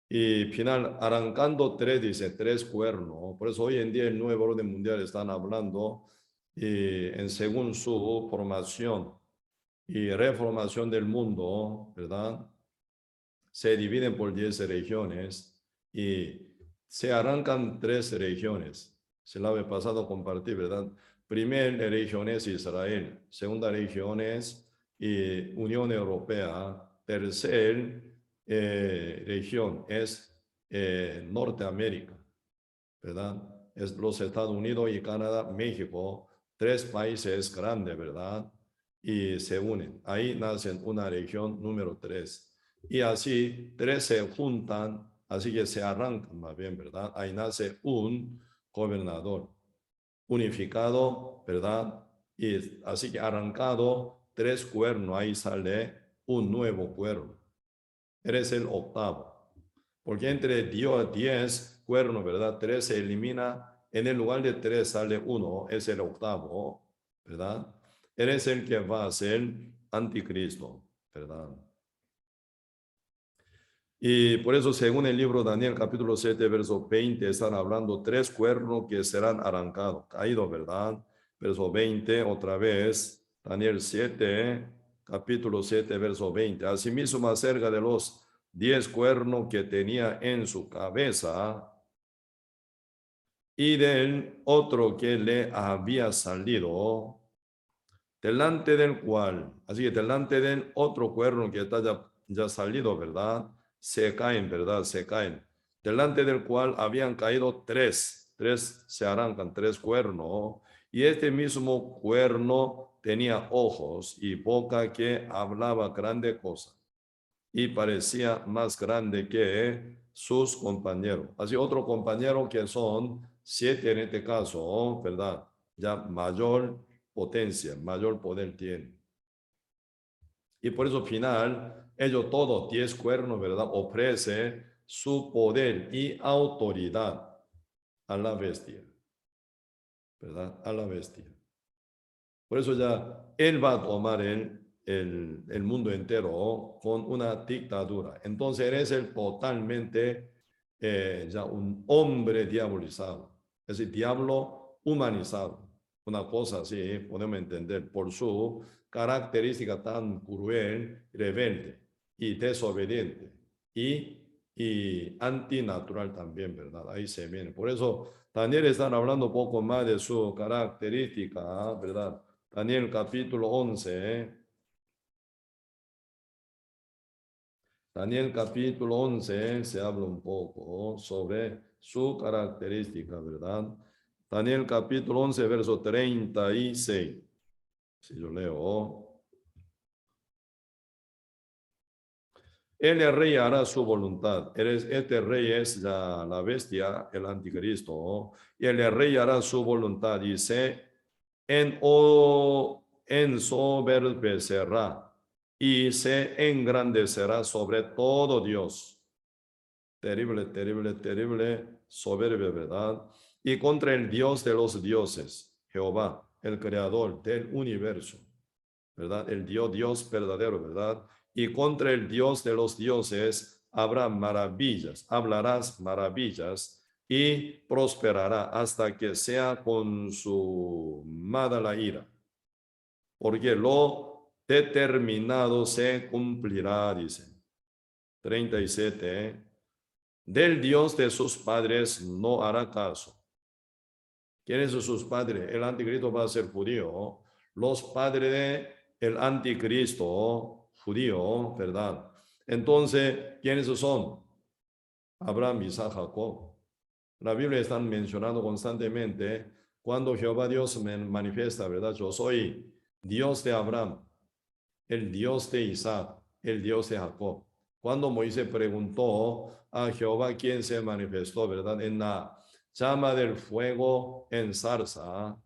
Y final, arrancando 3, dice, 3 cuernos. Por eso hoy en día el nuevo orden mundial están hablando en según su formación y reformación del mundo, ¿verdad? Se dividen por 10 regiones y se arrancan 3 regiones. Se la había pasado a compartir, ¿verdad? Primera región es Israel, segunda región es Unión Europea, tercera región es Norteamérica, ¿verdad? Es los Estados Unidos y Canadá, México, 3 países grandes, ¿verdad? Y se unen. Ahí nacen una región número 3. Y así 3 se juntan, así que se arrancan más bien, ¿verdad? Ahí nace un gobernador unificado, ¿verdad? Y así que arrancado 3 cuernos, ahí sale un nuevo cuerno. Eres el octavo. Porque entre 10 cuernos, ¿verdad? 3 se elimina, en el lugar de 3 sale 1, es el octavo, ¿verdad? Eres el que va a ser anticristo, ¿verdad? Y por eso, según el libro Daniel, capítulo 7, verso 20, están hablando 3 cuernos que serán arrancados, caídos, ¿verdad? Verso 20, otra vez, Daniel 7, capítulo 7, verso 20. Asimismo, acerca de los 10 cuernos que tenía en su cabeza y del otro que le había salido, delante del cual, así que delante del otro cuerno que está ya salido, ¿verdad? Se caen, ¿verdad? Se caen. Delante del cual habían caído 3 se arrancan 3 cuernos. Y este mismo cuerno tenía ojos y boca que hablaba grande cosa y parecía más grande que sus compañeros. Así otro compañero que son 7 en este caso, ¿verdad? Ya mayor potencia, mayor poder tiene. Y por eso final, ellos todos 10 cuernos, ¿verdad? Ofrece su poder y autoridad a la bestia, ¿verdad? A la bestia. Por eso ya él va a tomar el mundo entero con una dictadura. Entonces eres el totalmente ya un hombre diabolizado, es decir, diablo humanizado. Una cosa así podemos entender por su característica tan cruel, rebelde y desobediente y antinatural también, ¿verdad? Ahí se viene. Por eso Daniel están hablando un poco más de su característica, ¿verdad? Daniel capítulo 11. Daniel capítulo 11 se habla un poco sobre su característica, ¿verdad? Daniel capítulo 11, verso 36. Si yo leo. El rey hará su voluntad. Este rey es la bestia, el anticristo. Y el rey hará su voluntad y se ensoberbecerá y se engrandecerá sobre todo Dios. Terrible, terrible, terrible soberbia, ¿verdad? Y contra el Dios de los dioses, Jehová, el creador del universo, ¿verdad? El Dios verdadero, ¿verdad? Y contra el Dios de los dioses habrá maravillas, hablarás maravillas y prosperará hasta que sea consumada la ira. Porque lo determinado se cumplirá, dice. 37, ¿eh? Del Dios de sus padres no hará caso. ¿Quiénes son sus padres? El anticristo va a ser judío. Los padres del anticristo judío, ¿verdad? Entonces, ¿quiénes son? Abraham, Isaac, Jacob. La Biblia está mencionando constantemente cuando Jehová Dios me manifiesta, ¿verdad? Yo soy Dios de Abraham, el Dios de Isaac, el Dios de Jacob. Cuando Moisés preguntó a Jehová quién se manifestó, ¿verdad? En la llama del fuego en zarza,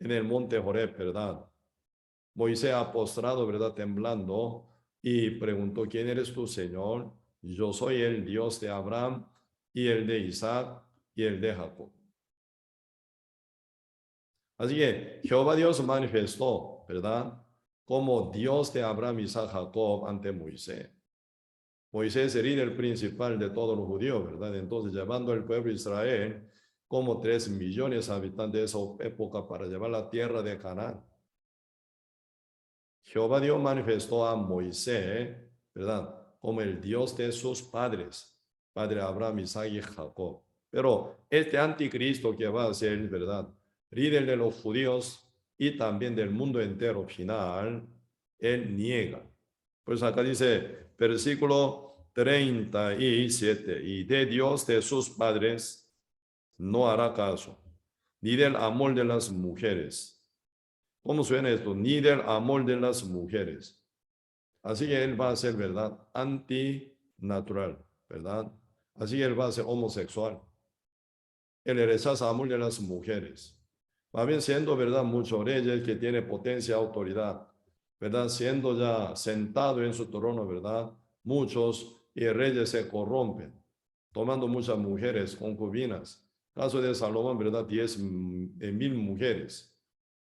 en el monte Horeb, ¿verdad? Moisés ha postrado, ¿verdad? Temblando y preguntó, ¿quién eres tú, Señor? Yo soy el Dios de Abraham y el de Isaac y el de Jacob. Así que Jehová Dios manifestó, ¿verdad? Como Dios de Abraham, Isaac, Jacob ante Moisés. Moisés sería el principal de todos los judíos, ¿verdad? Entonces, llevando al pueblo de Israel como 3 millones de habitantes de esa época para llevar la tierra de Canaán. Jehová Dios manifestó a Moisés, ¿verdad? Como el Dios de sus padres, padre Abraham, Isaac y Jacob. Pero este anticristo que va a ser, ¿verdad? Líder de los judíos y también del mundo entero final, él niega. Pues acá dice, versículo 37, y de Dios de sus padres no hará caso, ni del amor de las mujeres. ¿Cómo suena esto? Ni del amor de las mujeres. Así que él va a ser, ¿verdad? Antinatural, ¿verdad? Así que él va a ser homosexual. Él rechaza amor de las mujeres. Va bien siendo, ¿verdad? Muchos reyes que tienen potencia, autoridad, ¿verdad? Siendo ya sentado en su trono, ¿verdad? Muchos y reyes se corrompen, tomando muchas mujeres, concubinas. Caso de Salomón, ¿verdad? 10,000 mujeres.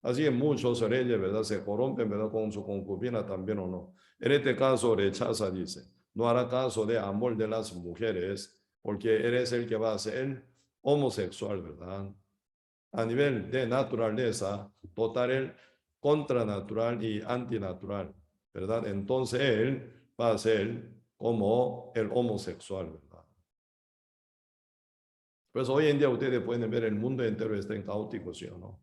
Así que muchos reyes, ¿verdad? Se corrompen, ¿verdad? Con su concubina también o no. En este caso rechaza, dice. No hará caso de amor de las mujeres, porque eres el que va a ser homosexual, ¿verdad? A nivel de naturaleza, total, el contranatural y antinatural, ¿verdad? Entonces él va a ser como el homosexual, ¿verdad? Pues hoy en día ustedes pueden ver el mundo entero está en caótico, ¿sí o no?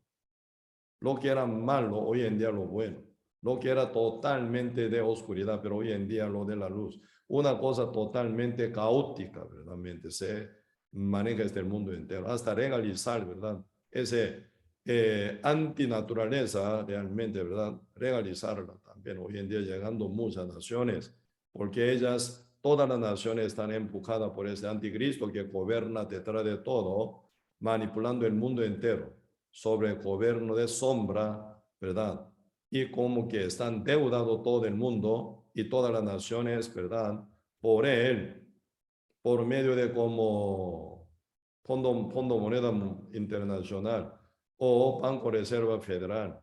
Lo que era malo, hoy en día lo bueno. Lo que era totalmente de oscuridad, pero hoy en día lo de la luz. Una cosa totalmente caótica, verdaderamente, se maneja este mundo entero. Hasta legalizar, ¿verdad? Ese antinaturaleza realmente, ¿verdad? Legalizarla también. Hoy en día llegando muchas naciones, porque ellas, todas las naciones están empujadas por ese anticristo que gobierna detrás de todo, manipulando el mundo entero sobre el gobierno de sombra, ¿verdad? Y como que están endeudado todo el mundo y todas las naciones, ¿verdad? Por él, por medio de como Fondo Moneda Internacional o Banco Reserva Federal,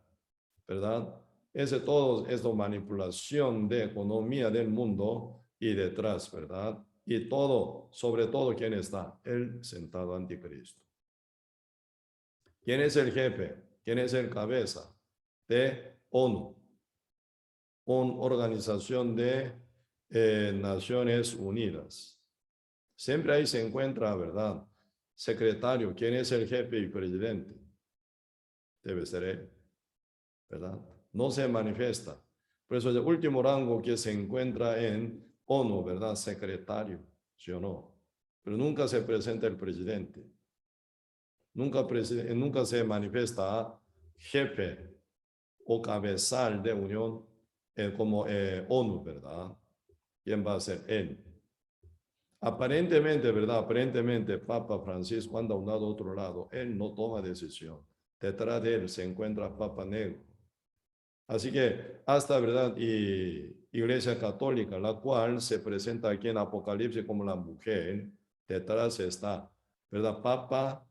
¿verdad? Ese todo es la manipulación de economía del mundo y detrás, ¿verdad? Y todo, sobre todo, ¿quién está? El sentado anticristo. ¿Quién es el jefe? ¿Quién es el cabeza de ONU? Una organización de Naciones Unidas. Siempre ahí se encuentra, ¿verdad? Secretario, ¿quién es el jefe y presidente? Debe ser él, ¿verdad? No se manifiesta. Por eso el último rango que se encuentra en ONU, ¿verdad? Secretario, ¿sí o no? Pero nunca se presenta el presidente. Nunca se manifiesta jefe o cabezal de unión como ONU, ¿verdad? ¿Quién va a ser él? Aparentemente, ¿verdad? Aparentemente, Papa Francisco anda a un lado a otro lado. Él no toma decisión. detrás de él se encuentra Papa Negro. Así que hasta, ¿verdad? Y Iglesia Católica, la cual se presenta aquí en Apocalipsis como la mujer, detrás está, ¿verdad? Papa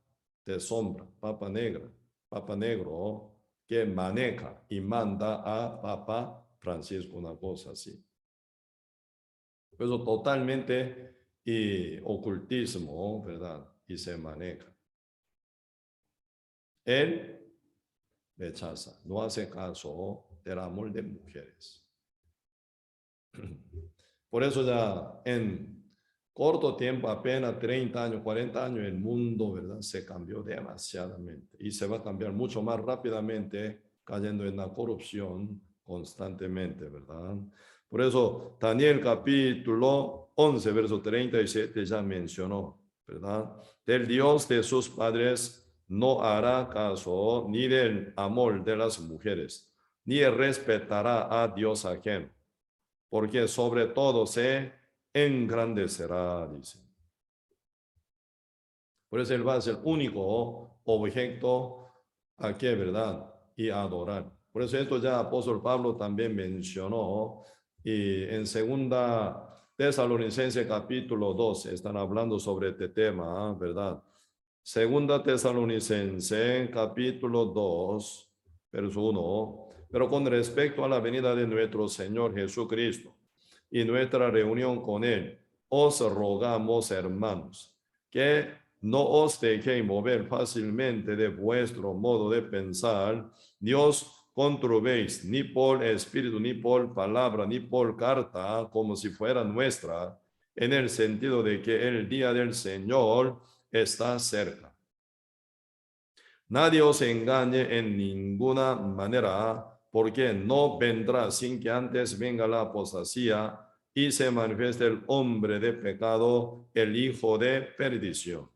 de sombra, Papa Negra, Papa Negro, que maneja y manda a Papa Francisco, una cosa así. Eso totalmente y ocultismo, ¿verdad? Y se maneja. Él rechaza, no hace caso del amor de mujeres. Por eso ya en corto tiempo, apenas 30 años, 40 años, el mundo, ¿verdad? Se cambió demasiadamente y se va a cambiar mucho más rápidamente cayendo en la corrupción constantemente, ¿verdad? Por eso Daniel capítulo 11, verso 37 ya mencionó, ¿verdad? Del Dios de sus padres no hará caso ni del amor de las mujeres, ni respetará a Dios ajeno, porque sobre todo se engrandecerá, dice. Por eso él va a ser único objeto a qué, ¿verdad? Y a adorar. Por eso esto ya apóstol Pablo también mencionó, y en segunda Tesalonicenses capítulo 12 están hablando sobre este tema, ¿verdad? Segunda Tesalonicenses capítulo 2, verso 1. Pero con respecto a la venida de nuestro Señor Jesucristo y nuestra reunión con Él, os rogamos, hermanos, que no os dejéis mover fácilmente de vuestro modo de pensar, ni os conturbéis ni por espíritu, ni por palabra, ni por carta, como si fuera nuestra, en el sentido de que el día del Señor está cerca. Nadie os engañe en ninguna manera, porque no vendrá sin que antes venga la apostasía y se manifieste el hombre de pecado, el hijo de perdición,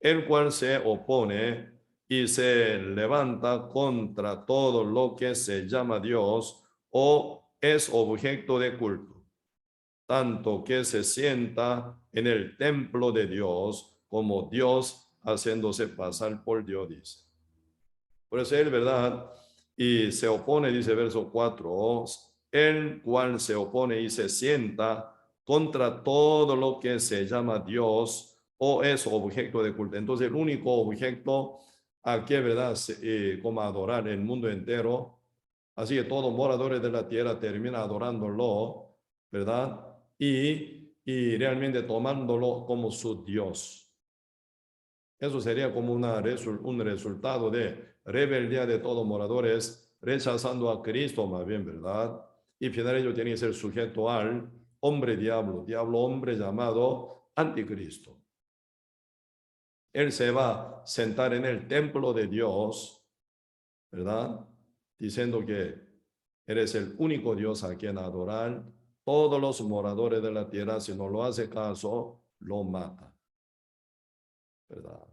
el cual se opone y se levanta contra todo lo que se llama Dios o es objeto de culto, tanto que se sienta en el templo de Dios como Dios haciéndose pasar por Dios, dice. Por eso él, ¿verdad? Y se opone, dice verso 4, el cual se opone y se sienta contra todo lo que se llama Dios o es objeto de culto. Entonces el único objeto a que, ¿verdad? Como adorar el mundo entero. Así que todos moradores de la tierra terminan adorándolo, ¿verdad? Y realmente tomándolo como su Dios. Eso sería como un resultado de rebeldía de todos moradores, rechazando a Cristo más bien, ¿verdad? Y finalmente ellos tienen que ser sujeto al hombre diablo, hombre llamado anticristo. Él se va a sentar en el templo de Dios, ¿verdad? Diciendo que eres el único Dios a quien adorar. Todos los moradores de la tierra, si no lo hace caso, lo mata, ¿verdad?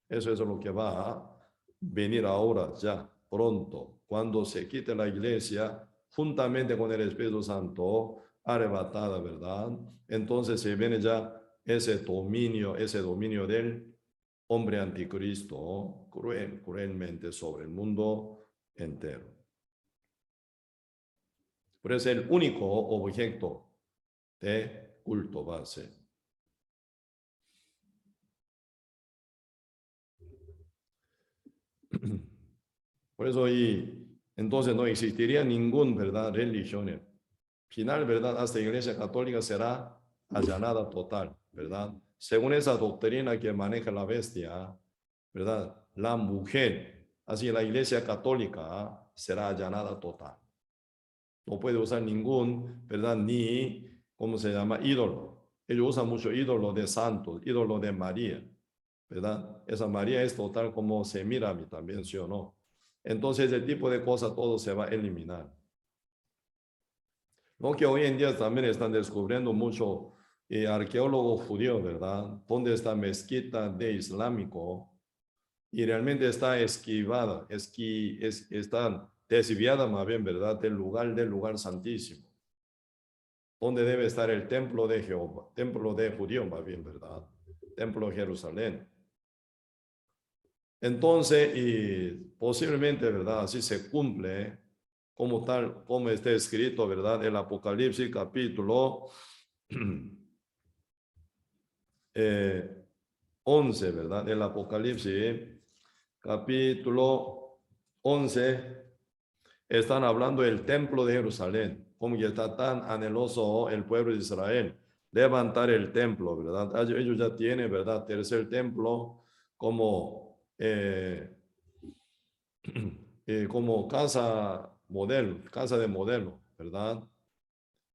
Eso es lo que va a venir ahora, ya, pronto, cuando se quite la iglesia, juntamente con el Espíritu Santo, arrebatada, ¿verdad? Entonces se viene ya ese dominio del hombre anticristo, cruelmente sobre el mundo entero. Pero es el único objeto de culto base. Por eso entonces no existiría ninguna, ¿verdad?, religión. Final, ¿verdad?, hasta la Iglesia Católica será allanada total, ¿verdad? Según esa doctrina que maneja la bestia, ¿verdad? La mujer, así la Iglesia Católica será allanada total. No puede usar ningún, ¿verdad?, ni, ¿cómo se llama?, ídolo. Ellos usan mucho ídolo de santos, ídolo de María, ¿verdad? Esa María es total como se mira a mí también, ¿sí o no? Entonces, ese tipo de cosas todo se va a eliminar. Lo que hoy en día también están descubriendo mucho arqueólogos judíos, ¿verdad? Donde está mezquita de islámico y realmente está esquivada, está desviada más bien, ¿verdad? Del lugar santísimo, donde debe estar el templo de Jehová, templo de judío más bien, ¿verdad? Templo de Jerusalén. Entonces, y posiblemente, ¿verdad? Así se cumple como tal, como está escrito, ¿verdad? El Apocalipsis capítulo 11, ¿verdad? El Apocalipsis capítulo 11 están hablando del templo de Jerusalén, como que está tan anheloso el pueblo de Israel levantar el templo, ¿verdad? Ellos ya tienen, ¿verdad? Tercer templo como, como casa de modelo, ¿verdad?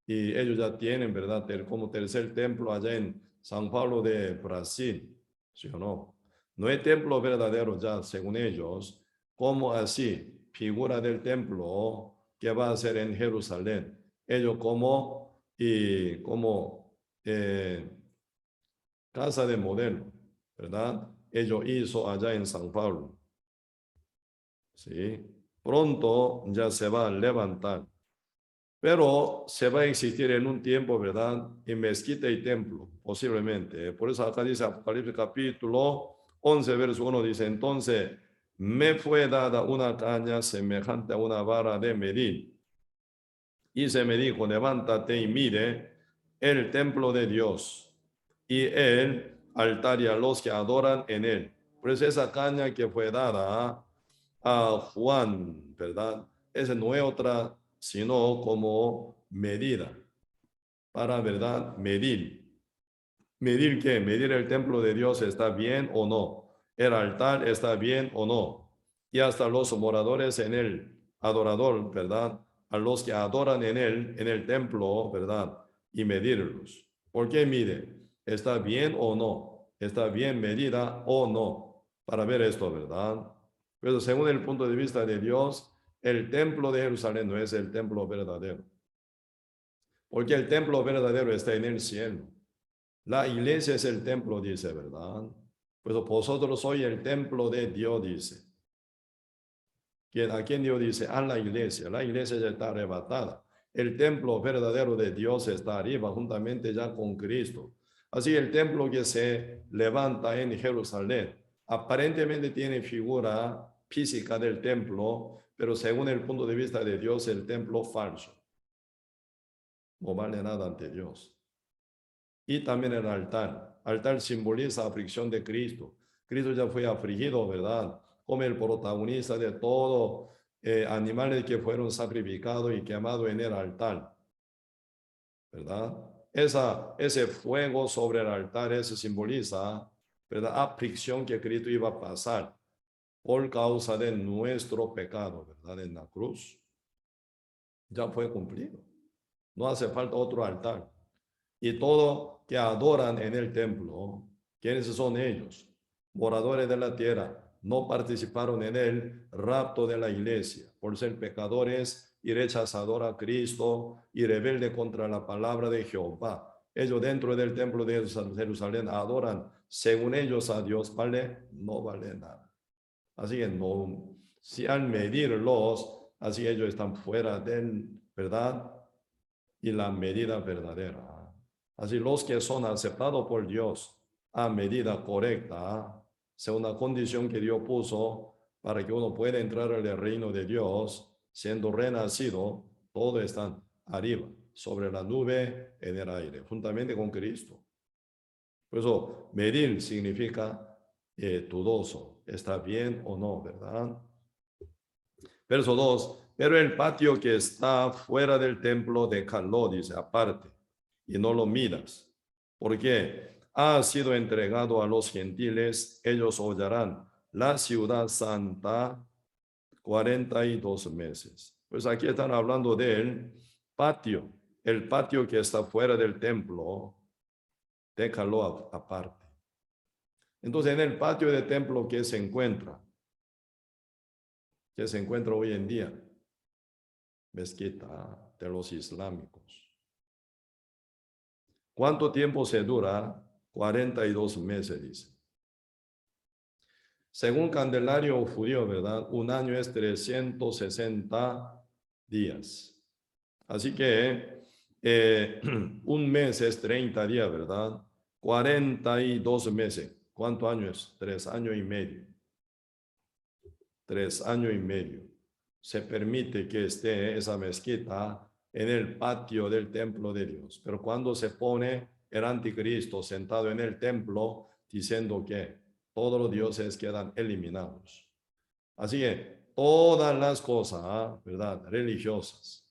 Y ellos ya tienen, ¿verdad? Como tercer templo allá en San Pablo de Brasil, ¿sí o no? No hay templo verdadero ya, según ellos, como así, figura del templo que va a ser en Jerusalén. Ellos como casa de modelo, ¿verdad? Ellos hizo allá en San Pablo, ¿sí? Pronto ya se va a levantar. Pero se va a existir en un tiempo, ¿verdad? En mezquita y templo, posiblemente. Por eso acá dice Apocalipsis capítulo 11, verso 1, dice, entonces me fue dada una caña semejante a una vara de medir. Y se me dijo, levántate y mire el templo de Dios y el altar y a los que adoran en él. Pues esa caña que fue dada a Juan, ¿verdad? Esa no es otra, sino como medida, para, ¿verdad? Medir. ¿Medir qué? Medir el templo de Dios está bien o no. El altar está bien o no. Y hasta los moradores en el adorador, ¿verdad? A los que adoran en el templo, ¿verdad? Y medirlos. ¿Por qué mide? ¿Está bien o no? ¿Está bien medida o no? Para ver esto, ¿verdad? Pero según el punto de vista de Dios, el templo de Jerusalén no es el templo verdadero. Porque el templo verdadero está en el cielo. La iglesia es el templo, dice, ¿verdad? Pues vosotros sois el templo de Dios, dice. ¿A quién Dios dice? A la iglesia. La iglesia ya está arrebatada. El templo verdadero de Dios está arriba, juntamente ya con Cristo. Así el templo que se levanta en Jerusalén, aparentemente tiene figura física del templo, pero según el punto de vista de Dios, el templo falso. No vale nada ante Dios. Y también el altar. Altar simboliza aflicción de Cristo. Cristo ya fue afligido, ¿verdad? Como el protagonista de todo animales que fueron sacrificados y quemados en el altar, ¿verdad? Ese fuego sobre el altar, eso simboliza, ¿verdad? Aflicción que Cristo iba a pasar por causa de nuestro pecado, ¿verdad? En la cruz. Ya fue cumplido. No hace falta otro altar. Y todo que adoran en el templo, ¿quiénes son ellos? Moradores de la tierra, no participaron en el rapto de la iglesia por ser pecadores y rechazador a Cristo y rebelde contra la palabra de Jehová. Ellos dentro del templo de Jerusalén adoran según ellos a Dios, ¿vale? No vale nada. Así que no, si al medirlos, así ellos están fuera del, ¿verdad? Y la medida verdadera. Así los que son aceptados por Dios a medida correcta, según una condición que Dios puso para que uno pueda entrar al reino de Dios, siendo renacido, todos están arriba, sobre la nube, en el aire, juntamente con Cristo. Por eso, medir significa dudoso, está bien o no, ¿verdad? Verso 2, pero el patio que está fuera del templo de Caló, dice, aparte, y no lo miras, porque ha sido entregado a los gentiles, ellos hollarán la ciudad santa 42 meses. Pues aquí están hablando del patio, el patio que está fuera del templo de Caló aparte. Entonces, en el patio del templo que se encuentra hoy en día, mezquita de los islámicos. ¿Cuánto tiempo se dura? 42 meses, dice. Según Candelario judío, ¿verdad? Un año es 360 días. Así que un mes es 30 días, ¿verdad? 42 meses. ¿Cuántos años es? 3 años y medio. 3 años y medio. Se permite que esté esa mezquita en el patio del templo de Dios. Pero cuando se pone el anticristo sentado en el templo, diciendo que todos los dioses quedan eliminados. Así que todas las cosas, ¿verdad? Religiosas.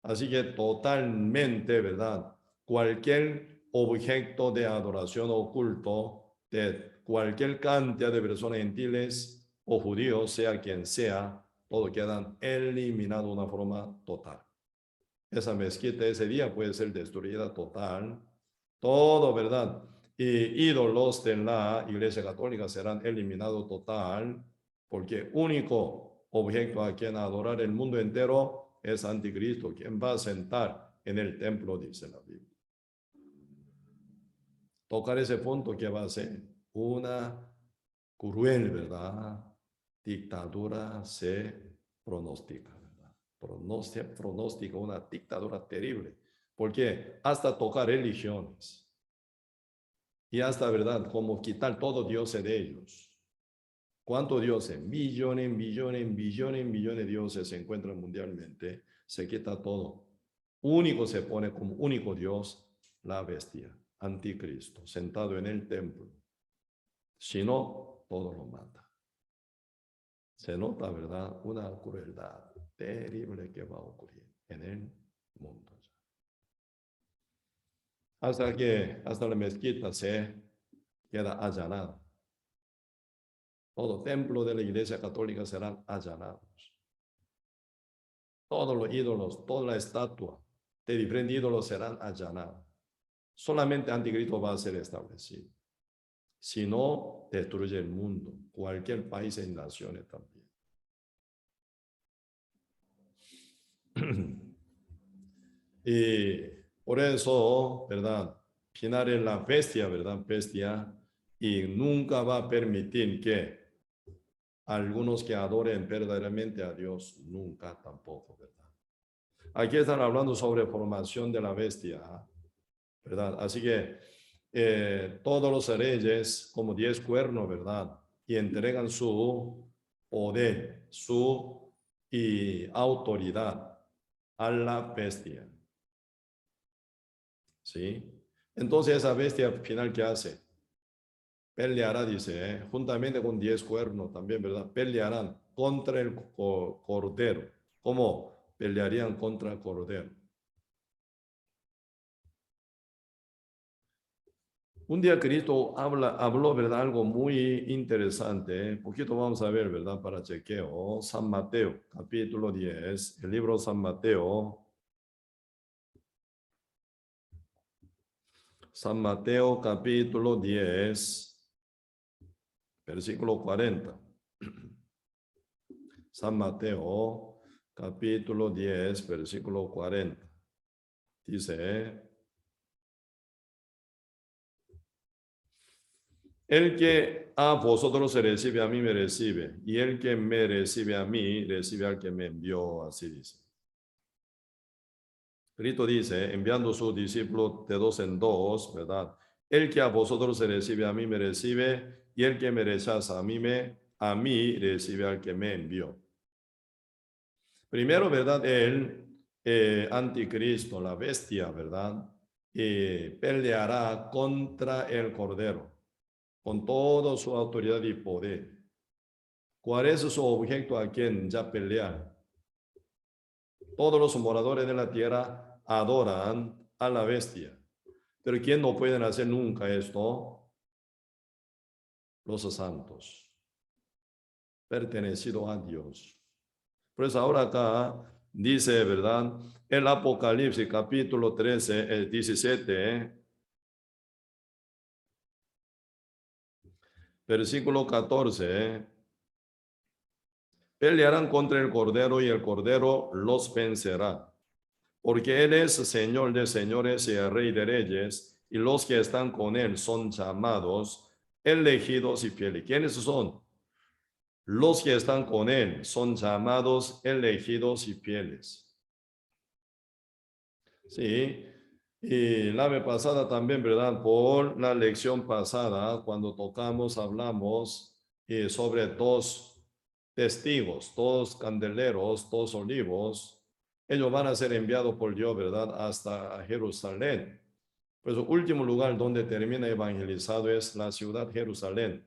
Así que totalmente, ¿verdad? Cualquier objeto de adoración oculto de cualquier cantidad de personas gentiles o judíos, sea quien sea, todo quedan eliminados de una forma total. Esa mezquita ese día puede ser destruida total. Todo, ¿verdad? Y ídolos de la Iglesia Católica serán eliminados total, porque único objeto a quien adorar el mundo entero es Anticristo, quien va a sentar en el templo, dice la Biblia. Tocar ese punto, ¿qué va a ser? Una cruel, ¿verdad? Dictadura se pronostica, ¿verdad? Pronostica una dictadura terrible, porque hasta tocar religiones y hasta, ¿verdad? Como quitar todo dioses de ellos. ¿Cuántos dioses? Billones, billones, billones, billones de dioses se encuentran mundialmente. Se quita todo. Único se pone como único Dios, la bestia, anticristo, sentado en el templo. Si no, todo lo mata. Se nota, ¿verdad? Una crueldad terrible que va a ocurrir en el mundo. Hasta la mezquita se queda allanada. Todo templo de la Iglesia Católica serán allanados. Todos los ídolos, toda la estatua de diferentes ídolos serán allanados. Solamente Anticristo va a ser establecido. Si no, destruye el mundo, cualquier país y naciones también. Y por eso, ¿verdad? Final es la bestia, ¿verdad? Bestia. Y nunca va a permitir que algunos que adoren verdaderamente a Dios, nunca tampoco, ¿verdad? Aquí están hablando sobre formación de la bestia, ¿verdad? Así que todos los reyes, como 10 cuernos, ¿verdad? Y entregan su poder, su autoridad a la bestia. ¿Sí? Entonces esa bestia al final, ¿qué hace? Peleará, dice, juntamente con 10 cuernos también, ¿verdad? Pelearán contra el cordero. ¿Cómo pelearían contra el cordero? Un día Cristo habló, ¿verdad? Algo muy interesante. Poquito vamos a ver, ¿verdad? Para chequeo. San Mateo, capítulo 10. El libro San Mateo. San Mateo, capítulo 10, versículo 40. San Mateo, capítulo 10, versículo 40. Dice, el que a vosotros se recibe, a mí me recibe, y el que me recibe a mí, recibe al que me envió, así dice. Cristo dice, enviando a sus discípulos de 2 en 2, ¿verdad? El que a vosotros se recibe, a mí me recibe, y el que me rechaza, a mí recibe al que me envió. Primero, ¿verdad? El anticristo, la bestia, ¿verdad? Peleará contra el cordero, con toda su autoridad y poder. ¿Cuál es su objeto a quien ya pelear? Todos los moradores de la tierra adoran a la bestia. Pero ¿quién no pueden hacer nunca esto? Los santos, pertenecidos a Dios. Pues ahora acá dice, ¿verdad? El Apocalipsis capítulo 13, 17, versículo 14. Pelearán contra el Cordero y el Cordero los vencerá. Porque Él es Señor de señores y Rey de reyes, y los que están con Él son llamados, elegidos y fieles. ¿Quiénes son? Los que están con Él son llamados, elegidos y fieles. Sí, y la vez pasada también, ¿verdad? Por la lección pasada, cuando hablamos sobre dos testigos, todos candeleros, todos olivos, ellos van a ser enviados por Dios, ¿verdad? Hasta Jerusalén. Pues el último lugar donde termina evangelizado es la ciudad Jerusalén,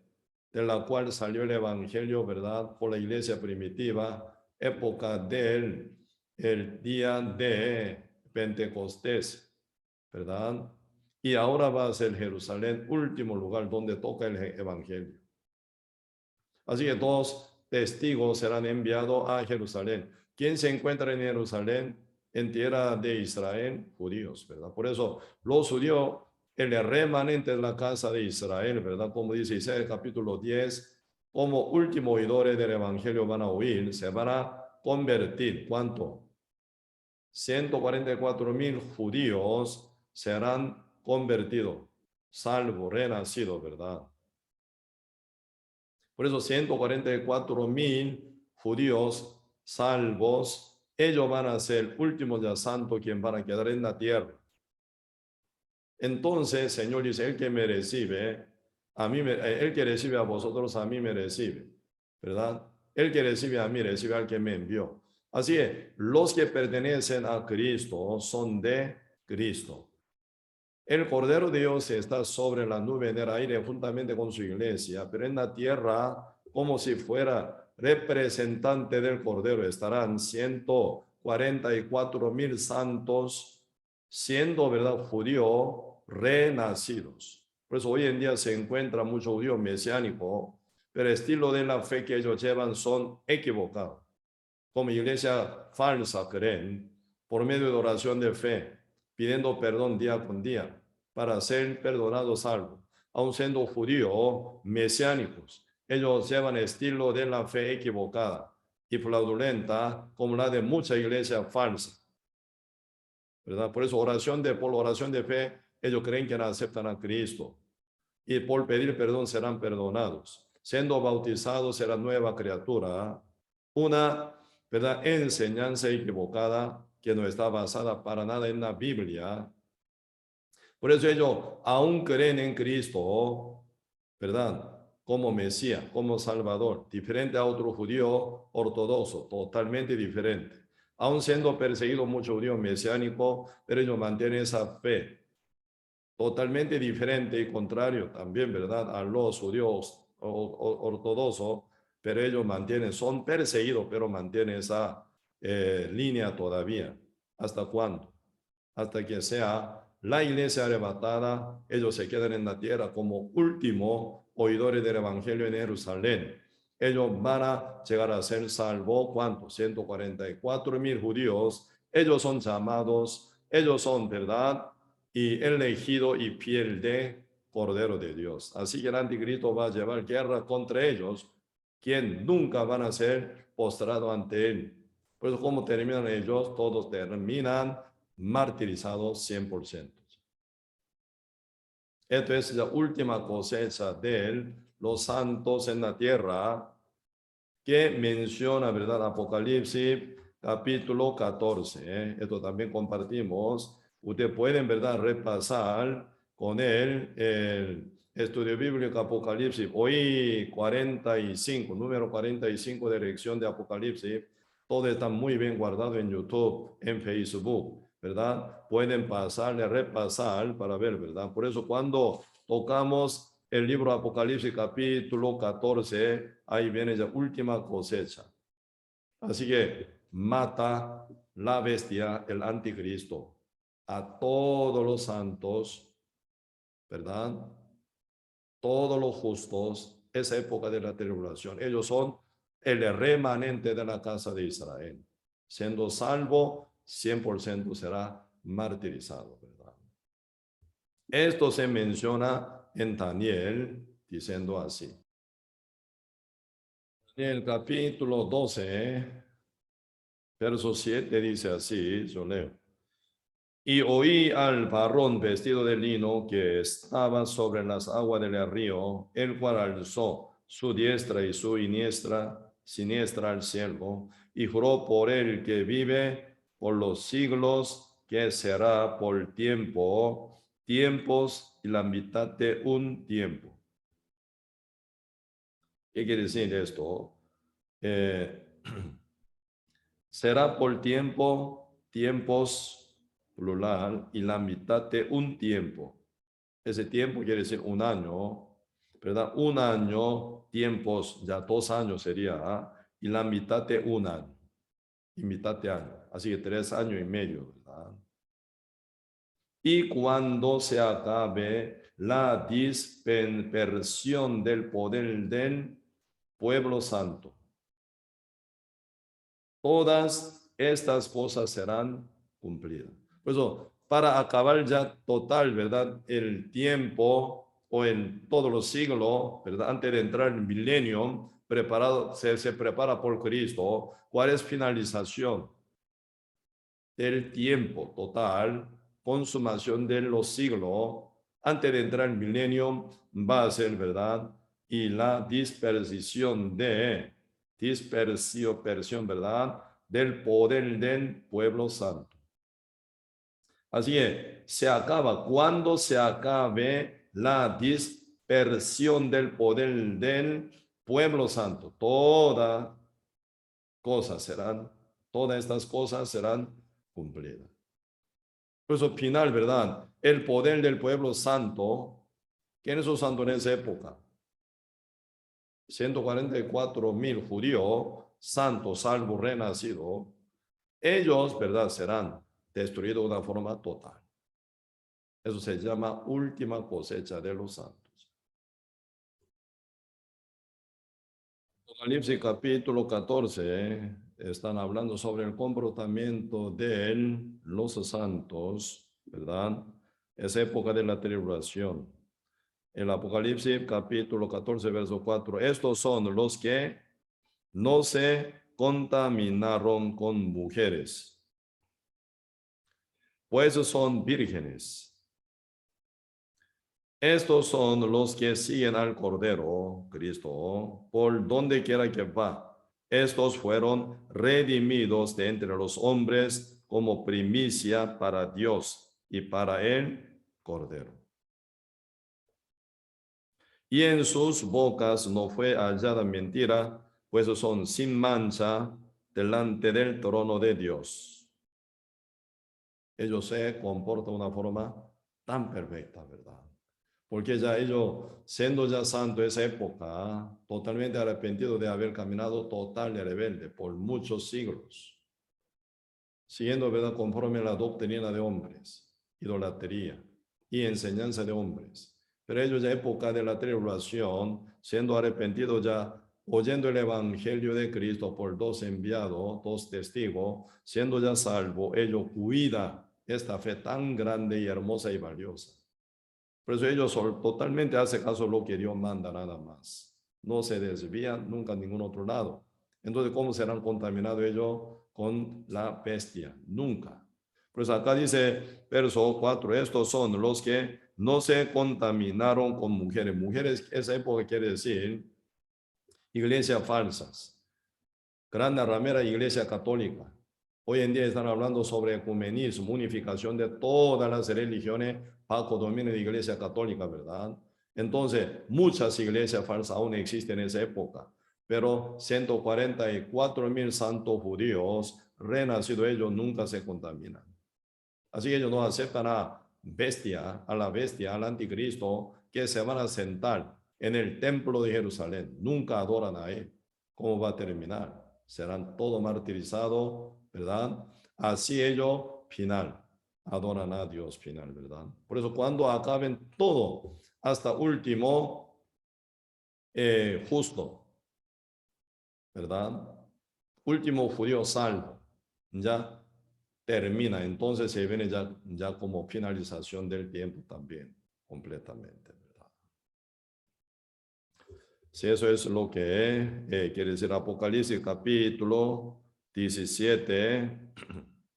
de la cual salió el evangelio, ¿verdad? Por la iglesia primitiva, época del el día de Pentecostés, ¿verdad? Y ahora va a ser Jerusalén, último lugar donde toca el evangelio. Así que dos testigos serán enviados a Jerusalén. ¿Quién se encuentra en Jerusalén? En tierra de Israel, judíos, ¿verdad? Por eso los judíos, el remanente de la casa de Israel, ¿verdad? Como dice Isaías capítulo 10, como último oidores del evangelio van a oír, se van a convertir. ¿Cuánto? 144,000 judíos serán convertidos, salvo, renacidos, ¿verdad? Por eso 144,000 judíos salvos, ellos van a ser últimos ya santos quien van a quedar en la tierra. Entonces, Señor dice, el que me recibe, el que recibe a vosotros, a mí me recibe, ¿verdad? El que recibe a mí, recibe al que me envió. Así es, los que pertenecen a Cristo son de Cristo. El Cordero de Dios está sobre la nube en el aire juntamente con su iglesia, pero en la tierra, como si fuera representante del Cordero, estarán 144,000 santos, siendo, ¿verdad?, judíos renacidos. Por eso hoy en día se encuentra mucho judío mesiánico, pero el estilo de la fe que ellos llevan son equivocados. Como iglesia falsa creen, por medio de oración de fe, pidiendo perdón día con día, para ser perdonados salvos. Aun siendo judíos mesiánicos, ellos llevan estilo de la fe equivocada y fraudulenta, como la de mucha iglesia falsa, ¿verdad? Por eso por la oración de fe, ellos creen que no aceptan a Cristo y por pedir perdón serán perdonados. Siendo bautizados será nueva criatura, una, ¿verdad?, enseñanza equivocada que no está basada para nada en la Biblia. Por eso ellos aún creen en Cristo, ¿verdad?, como Mesías, como Salvador, diferente a otro judío ortodoxo, totalmente diferente. Aún siendo perseguidos muchos judíos mesiánicos, pero ellos mantienen esa fe totalmente diferente y contrario también, ¿verdad?, a los judíos ortodoxos, pero ellos son perseguidos, pero mantienen esa línea todavía. ¿Hasta cuándo? Hasta que sea la iglesia arrebatada, ellos se quedan en la tierra como último oidores del evangelio en Jerusalén. Ellos van a llegar a ser salvos, ¿cuántos? 144,000 judíos. Ellos son llamados, ellos son, ¿verdad?, y elegido y piel de Cordero de Dios. Así que el anticristo va a llevar guerra contra ellos, quien nunca van a ser postrados ante él. Por eso, ¿cómo terminan ellos? Todos terminan martirizados 100%. Esto es la última cosecha de los santos en la tierra que menciona, ¿verdad?, Apocalipsis capítulo 14. Esto también compartimos. Ustedes pueden, ¿verdad?, repasar con él el estudio bíblico Apocalipsis. Hoy 45, número 45 de lección de Apocalipsis. Todo está muy bien guardado en YouTube, en Facebook, ¿verdad? Pueden pasarle, repasar para ver, ¿verdad? Por eso cuando tocamos el libro Apocalipsis capítulo 14, ahí viene la última cosecha. Así que mata la bestia, el anticristo, a todos los santos, ¿verdad? Todos los justos, esa época de la tribulación. Ellos son el remanente de la casa de Israel. Siendo salvo, 100% será martirizado, ¿verdad? Esto se menciona en Daniel, diciendo así. En el capítulo 12, verso 7 dice así, yo leo. Y oí al varón vestido de lino que estaba sobre las aguas del río, el cual alzó su diestra y su siniestra al cielo, y juró por el que vive por los siglos, que será por tiempos y la mitad de un tiempo. ¿Qué quiere decir esto? será por tiempos, plural, y la mitad de un tiempo. Ese tiempo quiere decir un año, ¿verdad? Un año, tiempos, ya 2 años sería, ¿ah? Y la mitad de un año, y mitad de año. Así que 3 años y medio, ¿verdad? Y cuando se acabe la dispersión del poder del pueblo santo, todas estas cosas serán cumplidas. Por eso, para acabar ya total, ¿verdad? El tiempo o en todos los siglos, ¿verdad? Antes de entrar en el milenio, se prepara por Cristo. ¿Cuál es finalización? Del tiempo total, consumación de los siglos, antes de entrar en el milenio, va a ser, ¿verdad? Y la dispersión, ¿verdad? Del poder del pueblo santo. Así que se acaba, cuando se acabe la dispersión del poder del pueblo santo, todas estas cosas serán cumplidas. Por eso, final, ¿verdad? El poder del pueblo santo. ¿Quiénes son santos en esa época? 144,000 judíos, santos, salvos, renacidos. Ellos, ¿verdad? Serán destruidos de una forma total. Eso se llama última cosecha de los santos. Apocalipsis capítulo 14, están hablando sobre el comportamiento de los santos, ¿verdad? Es época de la tribulación. El Apocalipsis capítulo 14, verso 4. Estos son los que no se contaminaron con mujeres, pues son vírgenes. Estos son los que siguen al Cordero, Cristo, por donde quiera que va. Estos fueron redimidos de entre los hombres como primicia para Dios y para el Cordero. Y en sus bocas no fue hallada mentira, pues son sin mancha delante del trono de Dios. Ellos se comportan de una forma tan perfecta, ¿verdad? Porque ya ellos, siendo ya santo esa época, totalmente arrepentido de haber caminado total y rebelde por muchos siglos, siguiendo, ¿verdad?, conforme a la doctrina de hombres, idolatría y enseñanza de hombres. Pero ellos ya época de la tribulación, siendo arrepentidos ya, oyendo el evangelio de Cristo por 2 enviados, 2 testigos, siendo ya salvo, ellos cuidan esta fe tan grande y hermosa y valiosa. Por eso ellos totalmente hacen caso a lo que Dios manda nada más. No se desvían nunca a ningún otro lado. Entonces, ¿cómo serán contaminados ellos con la bestia? Nunca. Pues acá dice, verso 4, estos son los que no se contaminaron con mujeres. Mujeres, esa época quiere decir iglesias falsas. Grande ramera iglesia católica. Hoy en día están hablando sobre ecumenismo, unificación de todas las religiones bajo dominio de iglesia católica, ¿verdad? Entonces, muchas iglesias falsas aún existen en esa época, pero 144,000 santos judíos renacidos, ellos nunca se contaminan. Así que ellos no aceptan a la bestia, al anticristo, que se van a sentar en el templo de Jerusalén. Nunca adoran a él. ¿Cómo va a terminar? Serán todos martirizados, ¿verdad? Así ellos, final, adoran a Dios, final, ¿verdad? Por eso cuando acaben todo, hasta último, justo, ¿verdad? Último judío salvo, ya termina, entonces se viene ya como finalización del tiempo también, completamente, ¿verdad? Si eso es lo que quiere decir Apocalipsis capítulo 17,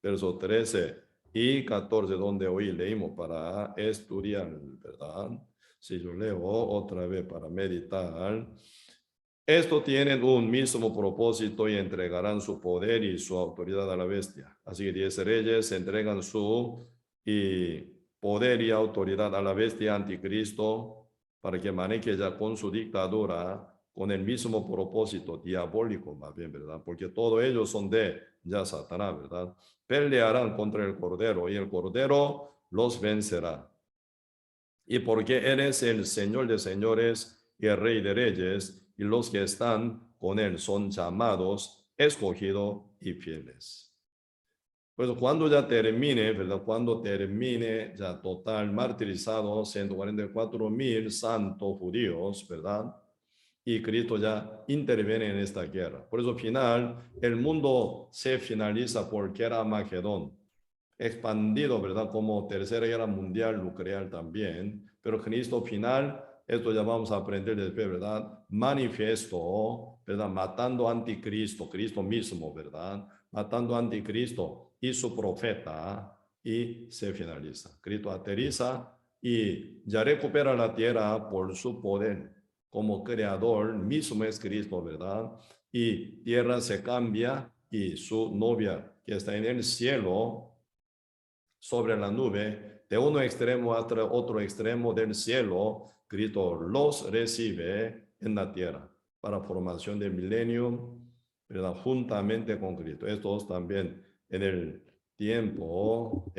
verso 13 y 14, donde hoy leímos para estudiar, ¿verdad? Si yo leo otra vez para meditar, estos tienen un mismo propósito y entregarán su poder y su autoridad a la bestia. Así que 10 reyes entregan su poder y autoridad a la bestia anticristo para que maneje ya con su dictadura, con el mismo propósito diabólico, más bien, ¿verdad? Porque todos ellos son de ya Satanás, ¿verdad? Pelearán contra el Cordero y el Cordero los vencerá. Y porque Él es el Señor de señores y el Rey de reyes, y los que están con Él son llamados, escogidos y fieles. Pues cuando ya termine, ¿verdad? Cuando termine ya total martirizado 144,000 santos judíos, ¿verdad? Y Cristo ya interviene en esta guerra. Por eso final, el mundo se finaliza por guerra Magedón, expandido, ¿verdad? Como tercera guerra mundial nuclear también, pero Cristo final, esto ya vamos a aprender después, ¿verdad? Manifiesto, ¿verdad? Matando anticristo, Cristo mismo, ¿verdad? Matando anticristo y su profeta, y se finaliza. Cristo aterriza y ya recupera la tierra por su poder como creador, mismo es Cristo, ¿verdad? Y tierra se cambia y su novia que está en el cielo, sobre la nube, de uno extremo hasta otro extremo del cielo, Cristo los recibe en la tierra para formación del milenio, ¿verdad? Juntamente con Cristo. Estos también en el tiempo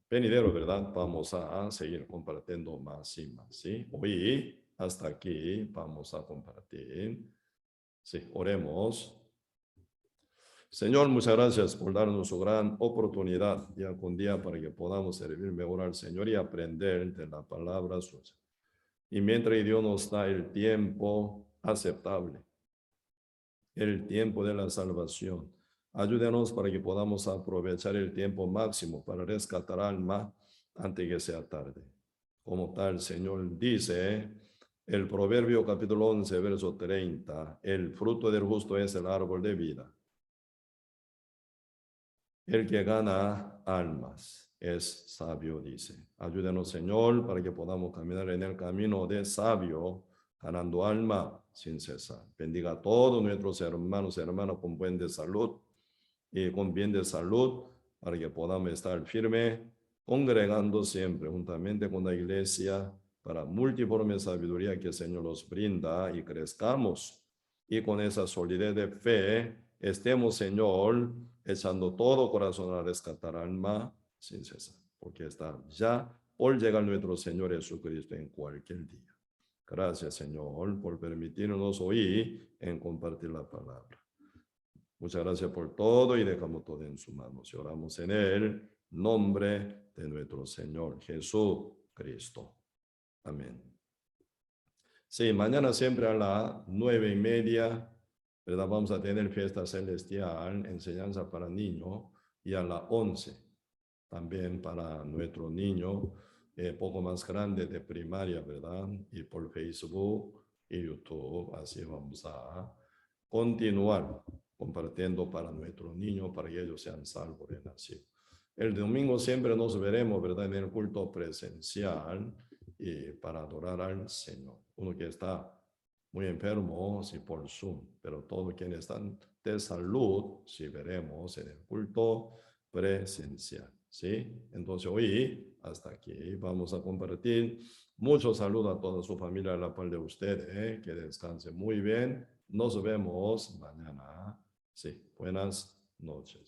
venidero, ¿verdad? Vamos a seguir compartiendo más y más, ¿sí? Hoy hasta aquí vamos a compartir. Sí, oremos. Señor, muchas gracias por darnos su gran oportunidad día con día para que podamos servir mejor al Señor y aprender de la palabra suya. Y mientras Dios nos da el tiempo aceptable, el tiempo de la salvación, ayúdenos para que podamos aprovechar el tiempo máximo para rescatar alma antes que sea tarde. Como tal, Señor dice el Proverbio capítulo 11, verso 30, el fruto del justo es el árbol de vida. El que gana almas es sabio, dice. Ayúdenos, Señor, para que podamos caminar en el camino de sabio, ganando alma sin cesar. Bendiga a todos nuestros hermanos y hermanas con buen de salud y con bien de salud, para que podamos estar firmes, congregando siempre juntamente con la iglesia, para multiforme sabiduría que el Señor nos brinda y crezcamos. Y con esa solidez de fe, estemos, Señor, echando todo corazón a rescatar alma sin cesar, porque está ya por llegar nuestro Señor Jesucristo en cualquier día. Gracias, Señor, por permitirnos oír en compartir la palabra. Muchas gracias por todo y dejamos todo en sus manos. Y oramos en el nombre de nuestro Señor Jesucristo. Amén. Sí, mañana siempre a las 9:30, ¿verdad? Vamos a tener fiesta celestial, enseñanza para niños, y a las 11 también para nuestro niño, poco más grande de primaria, ¿verdad? Y por Facebook y YouTube, así vamos a continuar compartiendo para nuestros niños, para que ellos sean salvos de nacido. El domingo siempre nos veremos, ¿verdad? En el culto presencial y para adorar al Señor. Uno que está muy enfermo, sí, por Zoom, pero todos quienes están de salud, sí veremos en el culto presencial, ¿sí? Entonces hoy, hasta aquí, vamos a compartir. Muchos saludos a toda su familia, a la par de ustedes, que descansen muy bien. Nos vemos mañana. Sí, buenas noches.